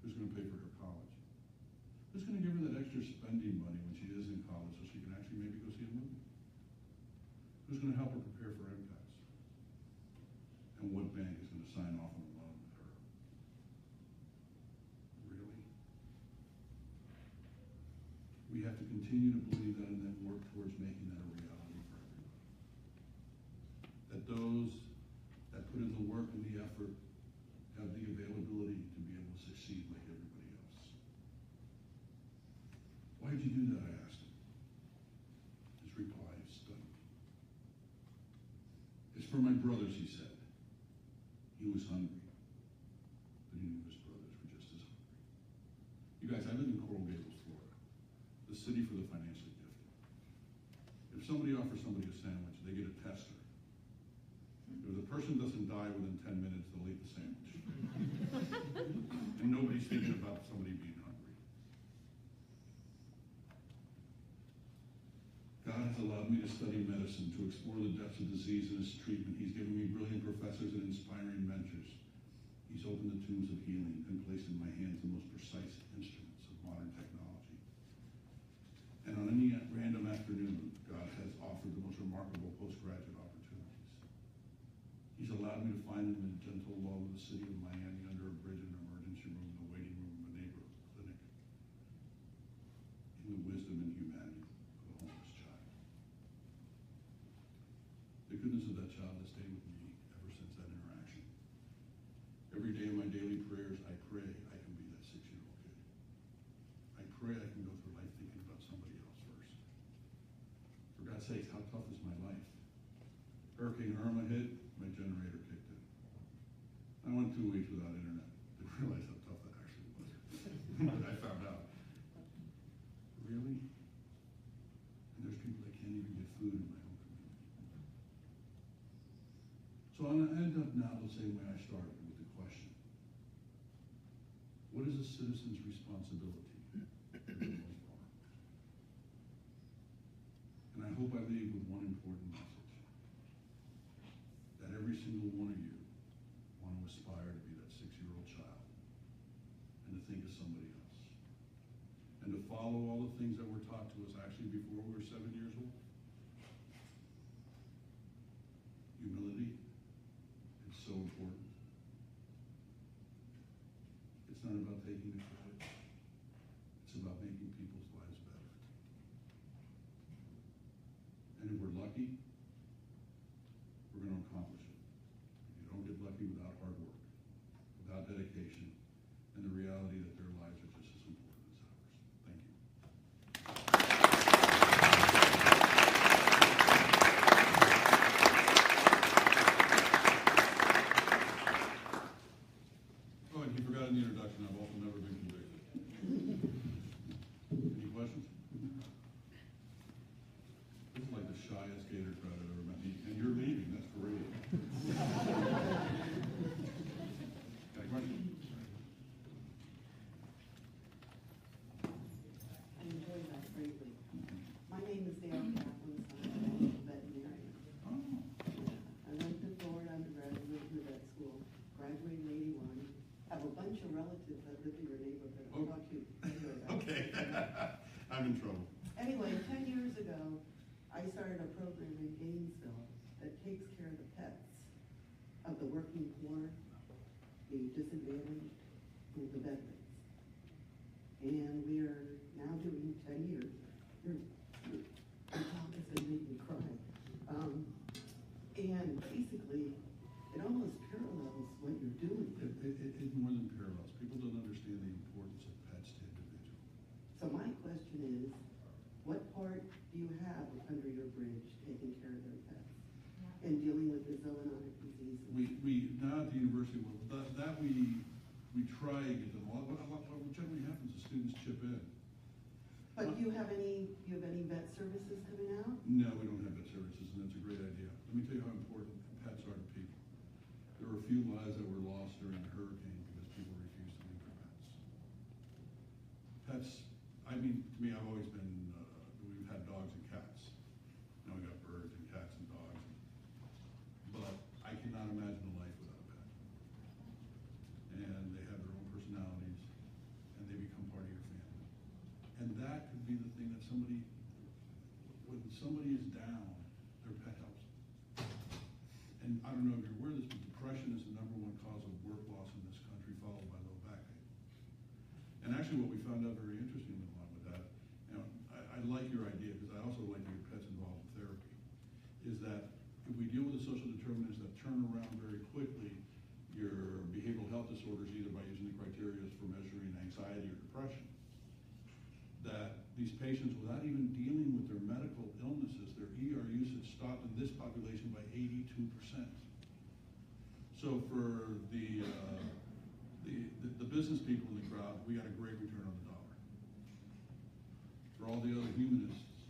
[SPEAKER 2] Who's going to pay for her college? Who's going to give her that extra spending money when she is in college so she can actually maybe go see a movie? Who's going to help her prepare for MCATs? And what bank is going to sign off on a loan with her? Really? We have to continue to believe that and then work towards making that a reality for everybody. That those that put in the work and the effort have the availability to be able to succeed like everybody else. Why did you do that, I asked him. His reply is stunning. It's for my brothers, he said. He was hungry, but he knew his brothers were just as hungry. You guys, I live in Coral Gables, Florida, the city for the financially gifted. If somebody offers somebody a sandwich, they get a tester. If the person doesn't die within 10 minutes, they'll eat the sandwich. And nobody's thinking about somebody being hungry. God has allowed me to study medicine, to explore the depths of disease and its treatment. He's given me brilliant professors and inspiring mentors. He's opened the tombs of healing and placed in my hands the most precise instruments of modern technology. And on any random afternoon, God has offered the most remarkable postgraduate opportunities. He's allowed me to find him in the gentle lull of the city of Miami under a bridge in an emergency room, in the waiting room of a neighborhood clinic, in the wisdom and humanity of a homeless child. The goodness of that child has stayed with me ever since that interaction. Every day in my daily prayers, I pray I can be that 6-year-old kid. I pray I can go through life thinking about somebody else first. For God's sakes, how tough is my life? Hurricane Irma hit, my generator kicked in. I went 2 weeks without internet. Didn't realize how tough that actually was. But I found out. Really? And there's people that can't even get food in my own community. So I'm going to end up now the same way I started, with the question. What is a citizen's responsibility for the most part? And I hope I leave with one important message. That every single one of you want to aspire to be that 6-year-old child and to think of somebody else. And to follow all the things that were taught to us actually before we were 7 years old. Humility is so important. It's not about taking the credit. It's about making people's lives better. And if we're lucky, we're going to accomplish it. If you don't get lucky without hard work, without dedication, and the reality that their lives are just as important as ours. Thank you. Oh, and he forgot in the introduction, I've also never been convicted. Any questions? This is like the shyest gator crowd I've ever met. And you're leaving, that's great. Got a question?
[SPEAKER 3] I enjoyed that greatly. My name is Dale Kaplan, I'm a veterinarian.
[SPEAKER 2] Oh.
[SPEAKER 3] I went to Florida undergraduate through that school, graduated in 81, have a bunch of relatives that live in your neighborhood. I'll talk to you later about
[SPEAKER 2] Okay.
[SPEAKER 3] that.
[SPEAKER 2] I'm in trouble.
[SPEAKER 3] Anyway, 10 years ago, I started a program in Gainesville that takes care of the pets of the working poor, the disadvantaged, and the veterans. And we are now doing 10 years. Your talk has been making me cry. And basically, it almost parallels what you're doing.
[SPEAKER 2] It more than parallels. People don't understand the importance of pets to individuals.
[SPEAKER 3] So my question is, what part do you have under your bridge taking care of their pets and dealing with the zoonotic diseases?
[SPEAKER 2] We now at the university, well, that we try and get them all. What generally happens is students chip in.
[SPEAKER 3] But do you have any vet services coming out?
[SPEAKER 2] No, we don't have vet services, and that's a great idea. Let me tell you how important pets are to people. There were a few lives that were lost during the hurricane because people refused to leave their pets. Pets, I mean, to me, I've always been, we've had dogs and cats. Now we got birds and cats and dogs. But I cannot imagine a life without a pet. And they have their own personalities, and they become part of your family. And that could be the thing that somebody, when somebody is down, their pet helps. And I don't know if you're aware of this, but depression is the #1 cause of work loss in this country, followed by low back pain. And actually what we found out very interestingly along with that, and I like your idea, because I also like to get pets involved in therapy, is that if we deal with the social determinants that turn around very quickly your behavioral health disorders, either by using the criteria for measuring anxiety or depression, that these patients, without even dealing with their medical illnesses, their ER usage stopped in this population by 82%. So for the business people in the crowd, we got a great return on the dollar. For all the other humanists,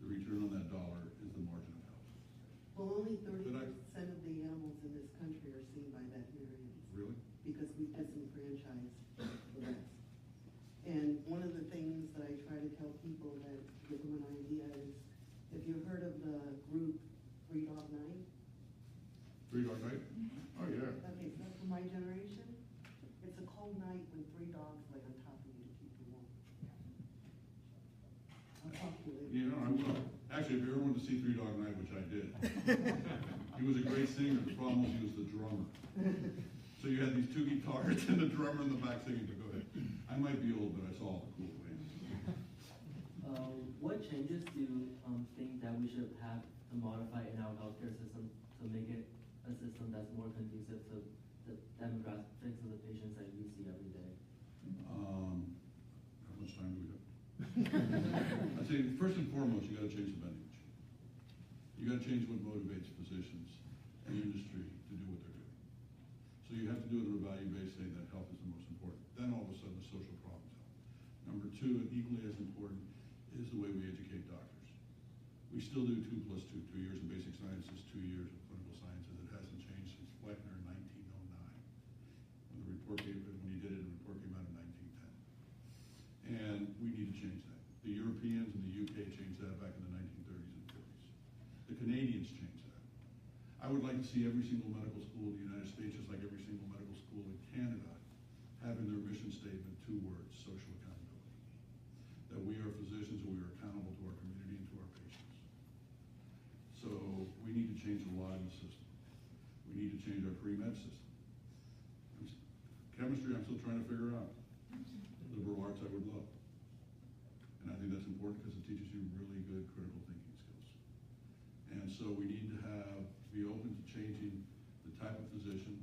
[SPEAKER 2] the return on that dollar is the margin of health.
[SPEAKER 3] Well, only 30% of the animals in this country are seen by veterinarians.
[SPEAKER 2] Really?
[SPEAKER 3] Because we disenfranchise the rest. And one of the things that I try to tell people that give them an idea is, if you've heard of the group 3 Dog Night?
[SPEAKER 2] 3 Dog Night? Oh, yeah.
[SPEAKER 3] Okay, so for my generation, it's a cold night when 3 dogs lay on top of you to keep you warm. I'll talk to you later.
[SPEAKER 2] You know, I will. Actually, if you ever wanted to see 3 Dog Night, which I did, he was a great singer. The problem was he was the drummer. So you had these 2 guitars and the drummer in the back singing. But go ahead. I might be old, but I saw all the cool ways.
[SPEAKER 4] What changes do you think that we should have to modify in our healthcare system to make it a system that's more conducive to the demographics of the patients that you see every day?
[SPEAKER 2] How much time do we have? I'd say first and foremost, you got to change the vending machine. You got to change what motivates physicians and industry to do what they're doing. So you have to do it in a value-based, saying that health is the most important. Then all of a sudden, the social problems help. Number 2, and equally as important, is the way we educate doctors. We still do 2 + 2, 2 years in basic sciences, 2 years of clinical sciences. It hasn't changed since Fleckner in 1909, when he did it, the report came out in 1910. And we need to change that. The Europeans and the UK changed that back in the 1930s and 40s. The Canadians changed that. I would like to see every single medical school in the United States, just like every single medical school in Canada, having their mission statement 2 words: social accountability. That we are physicians and we are accountable to our community and to our patients. So we need to change a lot in the system. We need to change our pre-med system. Chemistry, I'm still trying to figure out. Liberal arts, I would love. And I think that's important because it teaches you really good critical thinking skills. And so we need to be open to changing the type of physician,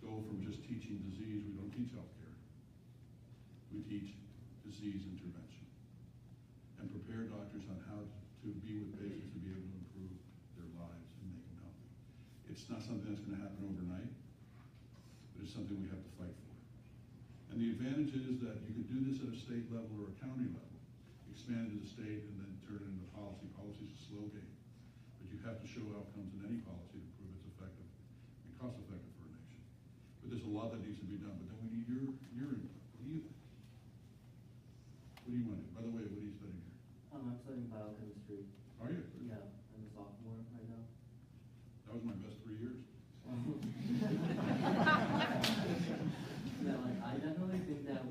[SPEAKER 2] go from just teaching disease. We don't teach healthcare. We teach disease intervention and prepare doctors on how to be with patients to be able to improve their lives and make them healthy. It's not something that's going to happen overnight, but it's something we have to fight for. And the advantage is that you can do this at a state level or a county level, expand it to the state and then turn it into policy. Policy is a slow game, but you have to show outcomes in any policy to prove it's effective and cost effective for a nation. But there's a lot that needs to be done, but then we need your input. What do you think? What do you want to do? By the way, what are you studying here?
[SPEAKER 4] I'm studying biochemistry.
[SPEAKER 2] Are you?
[SPEAKER 4] Yeah, I'm a sophomore right now.
[SPEAKER 2] That was my best 3 years.
[SPEAKER 4] Yeah, like, I definitely think that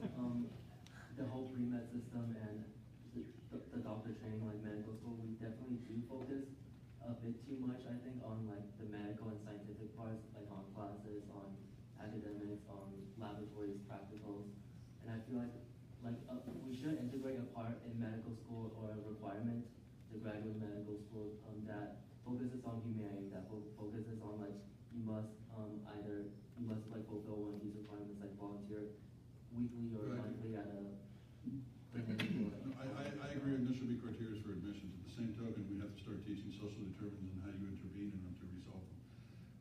[SPEAKER 4] the whole pre-med system and the doctor training, like medical school, we definitely do focus a bit too much, I think, on like the medical and scientific parts, like on classes, on academics, on laboratories, practicals, and I feel like we should integrate a part in medical school or a requirement to graduate medical school that focuses on humanity, that focuses on like you must like fulfill one of these requirements, like volunteer weekly or
[SPEAKER 2] Right.
[SPEAKER 4] monthly at a.
[SPEAKER 2] I agree, and there should be criteria for admissions. At the same token, we have to start teaching social determinants and how you intervene in them to resolve them.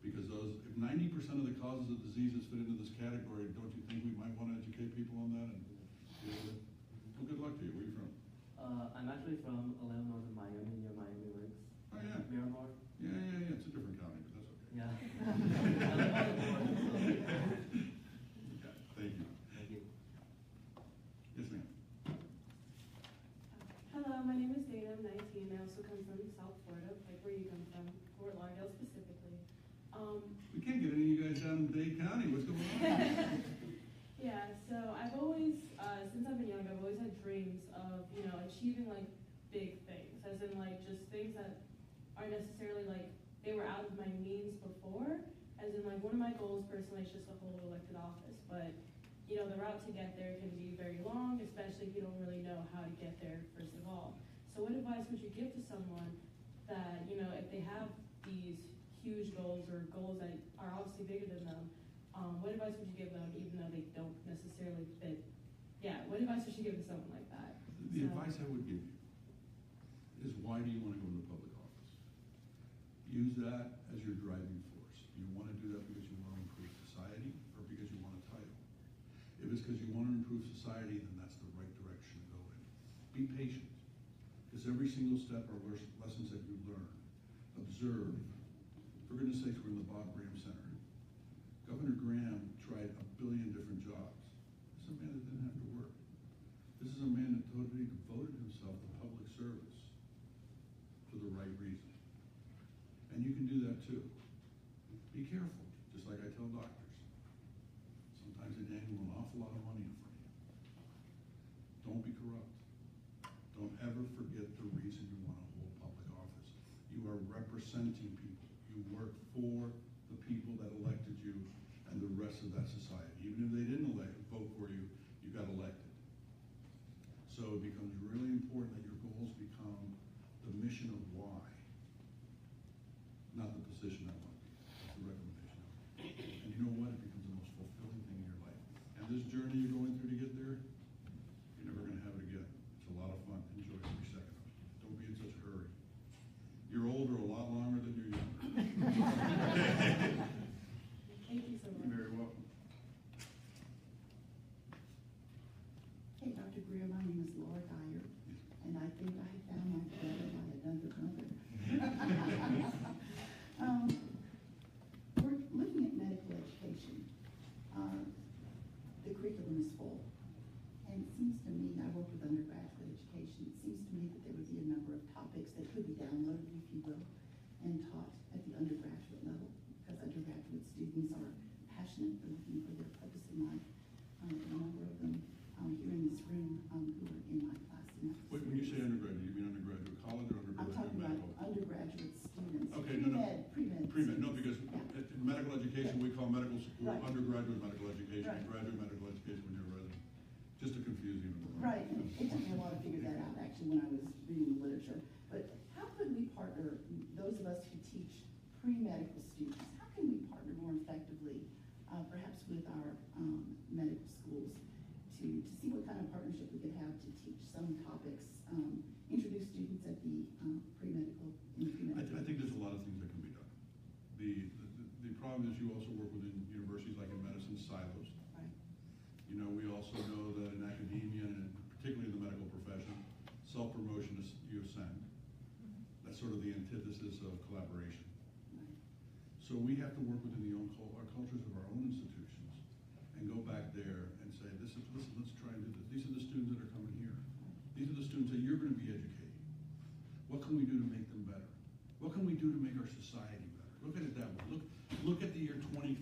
[SPEAKER 2] Because if 90% of the causes of diseases fit into this category, don't you think we might want to educate people on that and deal with it? Well, good luck to you. Where are you from?
[SPEAKER 4] I'm actually from a little north of Miami, near Miami Lakes.
[SPEAKER 2] Oh, yeah.
[SPEAKER 4] Miramar.
[SPEAKER 2] Yeah. It's a different county, but that's okay.
[SPEAKER 4] Yeah. I live on the border, so.
[SPEAKER 2] Okay, thank you.
[SPEAKER 4] Thank you.
[SPEAKER 2] Yes, ma'am.
[SPEAKER 5] Hello, my name is Dana, I'm 19. I also come from South Florida, like where you come from, Fort Lauderdale specifically.
[SPEAKER 2] We can't get any of you guys down in Dade County. What's going on?
[SPEAKER 5] Yeah, so I've always, since I've been young, I've always had dreams of, achieving like big things, as in like just things that aren't necessarily like, they were out of my means before, as in like one of my goals personally is just to hold elected office, but the route to get there can be very long, especially if you don't really know how to get there, first of all. So what advice would you give to someone that, if they have these huge goals or goals that are obviously bigger than them, what advice would you give them even though they don't necessarily fit? Yeah, what advice would you give to someone like that?
[SPEAKER 2] The advice I would give you is, why do you want to go into public office? Use that as your driving force. Do you want to do that because you want to improve society or because you want a title? If it's because you want to improve society, then that's the right direction to go in. Be patient, because every single step are lessons that you learn. Observe. For goodness sakes, we're in the Bob Graham Center. Governor Graham tried 1 billion different jobs. This is a man that didn't have to work. This is a man that totally devoted himself to public service for the right reason. And you can do that too. Be careful, just like I tell doctors. Sometimes they dangle an awful lot of money in front of you. Don't be corrupt. Don't ever forget the reason you want to hold public office. You are representing people. You work for the people that elected you and the rest of that society. Even if they didn't vote for you, you got elected. So it becomes really important that your goals become the mission of why, not the position I want to be. That's the recommendation. And you know what? It becomes the most fulfilling thing in your life. And this journey you're going through to get there, you're never going to have it again. It's a lot of fun. Enjoy every second of it. Don't be in such a hurry. You're older a lot longer than you're younger.
[SPEAKER 5] Thank you so much.
[SPEAKER 2] You're very welcome.
[SPEAKER 3] Hey, Dr. Greer, my name is Laura Dyer, and I think I found my brother by another brother. We're looking at medical education. The curriculum is full, and it seems to me, I work with undergraduate education, it seems to me that there would be a number of topics that could be downloaded, if you will, and taught at the undergraduate level, because undergraduate students are passionate, they're looking for their purpose in life. A number of them here in this room who are in my class.
[SPEAKER 2] Wait, when you say undergraduate, you mean undergraduate college or
[SPEAKER 3] I'm talking
[SPEAKER 2] undergraduate
[SPEAKER 3] about
[SPEAKER 2] medical?
[SPEAKER 3] undergraduate students.
[SPEAKER 2] Okay, no.
[SPEAKER 3] Pre-med.
[SPEAKER 2] Pre-med, no, because
[SPEAKER 3] Yeah.
[SPEAKER 2] in medical education, we call medical school
[SPEAKER 3] Right.
[SPEAKER 2] undergraduate medical education,
[SPEAKER 3] Right.
[SPEAKER 2] graduate medical education when you're a resident. Just to confuse you.
[SPEAKER 3] Right, and it took me a while to figure that out, actually, when I was reading the literature. But how could we partner, those of us who teach pre-medical students, how can we partner more effectively, perhaps with our medical schools, to see what kind of partnership we could have to teach some topics, introduce students at the pre-medical, in the pre-medical?
[SPEAKER 2] I think there's a lot of things that can be done. The problem is you also work within universities like in medicine silos.
[SPEAKER 3] Right.
[SPEAKER 2] We also know that in academia and particularly in the medical profession, self-promotion is you ascend. That's sort of the antithesis of collaboration.
[SPEAKER 3] Right.
[SPEAKER 2] So we have to work within our cultures of our own institutions and go back there and say, listen, let's try and do this. These are the students that are coming here. These are the students that you're going to be educating. What can we do to make them better? What can we do to make our society better? Look at it that way. Look at the year 25,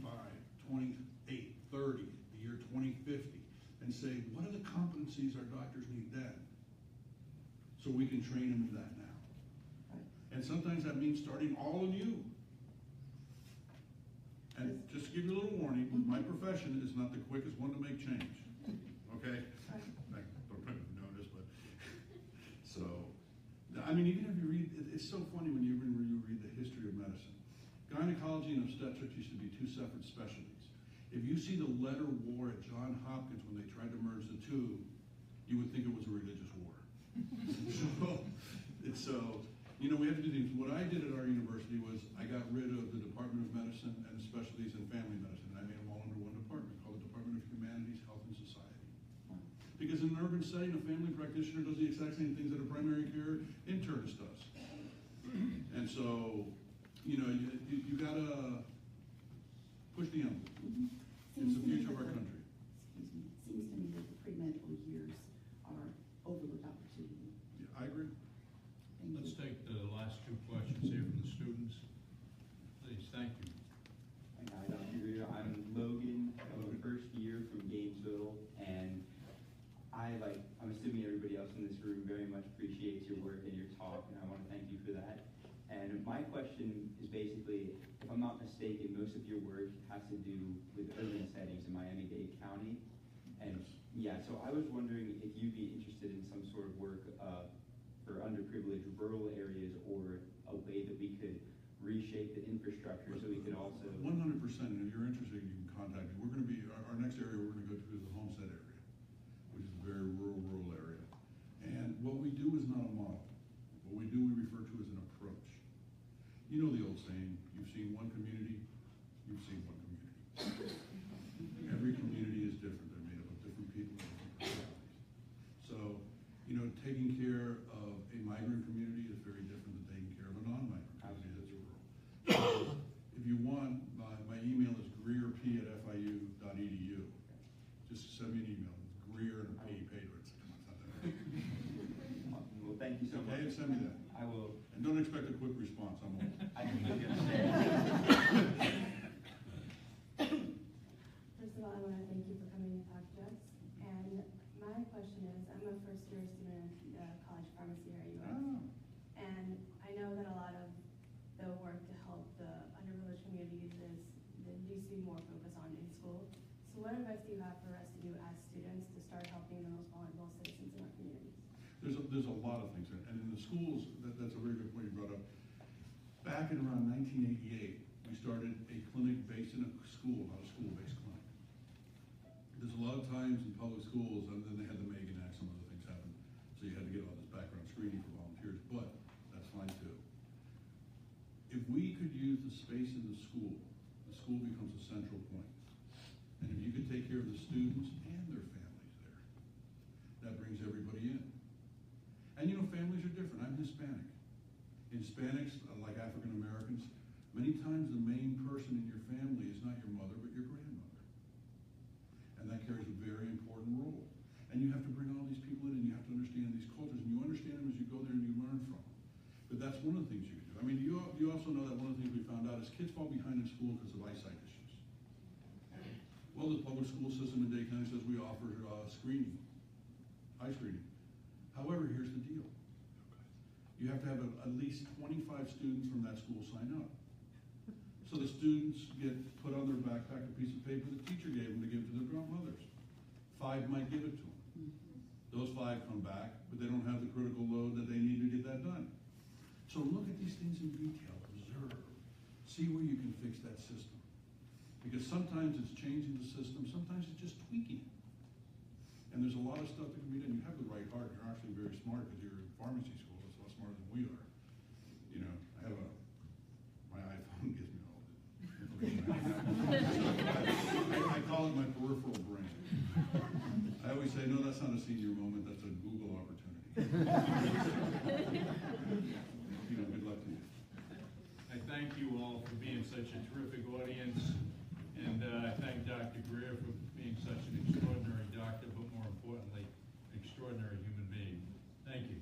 [SPEAKER 2] 28, 30, the year 2050, and say, what are the competencies our doctors need then? So we can train them in that now.
[SPEAKER 3] Right.
[SPEAKER 2] And sometimes that means starting all anew. And just to give you a little warning, my profession is not the quickest one to make change. Okay? I don't notice, but so even if you read, it's so funny when you read the history of medicine. Gynecology and obstetrics used to be two separate specialties. If you see the letter war at Johns Hopkins when they tried to merge the two, you would think it was a religious war. We have to do things. What I did at our university was I got rid of the Department of Medicine and the specialties in family medicine. I made them all under one department called the Department of Humanities, Health, and Society. Because in an urban in setting, a family practitioner does the exact same things that a primary care internist does. And so, you know, you gotta push the envelope. It's the future of our country.
[SPEAKER 6] Excuse me, it seems to me that the pre-medical years are overlooked opportunity.
[SPEAKER 2] Yeah, I agree.
[SPEAKER 6] Thank
[SPEAKER 1] Let's
[SPEAKER 6] you.
[SPEAKER 1] take the last two questions here from the students. Please, thank you.
[SPEAKER 7] Hi, Dr. Greer. I'm Logan. I'm a first year from Gainesville, and I'm assuming everybody else in this room very much appreciates your work and your talk, and I want to thank you for that. And my question is basically, if I'm not mistaken, most of your work has to do with urban settings in Miami-Dade County. And yeah, so I was wondering if you'd be interested in some sort of work for underprivileged rural areas, or a way that we could reshape the infrastructure so we could also.
[SPEAKER 2] 100%, and if you're interested, you can contact me. We're gonna be, our next area we're gonna go to is the Homestead area, which is a very rural area. And what we do is not a model. What we do, we refer to as an approach. You know the old saying, you've seen one community, you've seen one community. Every community is different. They're made up of different people and different personalities. So, you know, taking care of a migrant community is very different than taking care of a non-migrant community that's rural. So, if you want, my email is greerp@fiu.edu. Just send me an email. It's Greer and P, Pedro. Come on, it's not that hard.
[SPEAKER 7] Well, thank you so much.
[SPEAKER 2] Okay, send me that.
[SPEAKER 7] I will.
[SPEAKER 2] And don't expect a quick response, I'm old.
[SPEAKER 7] I completely understand.
[SPEAKER 8] First of all, I want to thank you for coming to talk to us. And my question is, I'm a first-year student at college pharmacy here at UF.
[SPEAKER 2] Ah.
[SPEAKER 8] And I know that a lot of the work to help the underprivileged communities is, there needs to be more focus on in school. So what advice do you have for us to do as students to start helping the most vulnerable citizens in our communities?
[SPEAKER 2] There's a lot of things, and in the schools, that's a very good point you brought up. Back in around 1988, we started a clinic based in a school, not a school-based clinic. There's a lot of times in public schools, and then they had the Megan Act, some other things happened, so you had to get all this background screening for volunteers, but that's fine too. If we could use the space in the school becomes a central point. And if you could take care of the students and their families there, that brings everybody in. And you know, families are different. I'm Hispanic. Hispanics, like African Americans, many times the main person in your family is not your mother, but your grandmother. And that carries a very important role. And you have to bring all these people in, and you have to understand these cultures, and you understand them as you go there and you learn from them. But that's one of the things you can do. I mean, you also know that one of the things we found out is kids fall behind in school because of eyesight issues. Well, the public school system in Dade County says we offer screening, eye screening. However, here's the deal. You have to have at least 25 students from that school sign up. So the students get put on their backpack a piece of paper the teacher gave them to give to their grandmothers. 5 might give it to them. Those 5 come back, but they don't have the critical load that they need to get that done. So look at these things in detail, observe, see where you can fix that system. Because sometimes it's changing the system, sometimes it's just tweaking it. And there's a lot of stuff that can be done. You have the right heart, you're actually very smart because you're in pharmacy school, that's a lot smarter than we are. You know, my iPhone gives me all the information. I call it my peripheral brain. I always say, no, that's not a senior moment, that's a Google opportunity. You know, good luck to you.
[SPEAKER 1] I thank you all for being such a terrific audience, and I thank Dr. Greer for being such an extraordinary doctor, but more importantly, extraordinary human being. Thank you.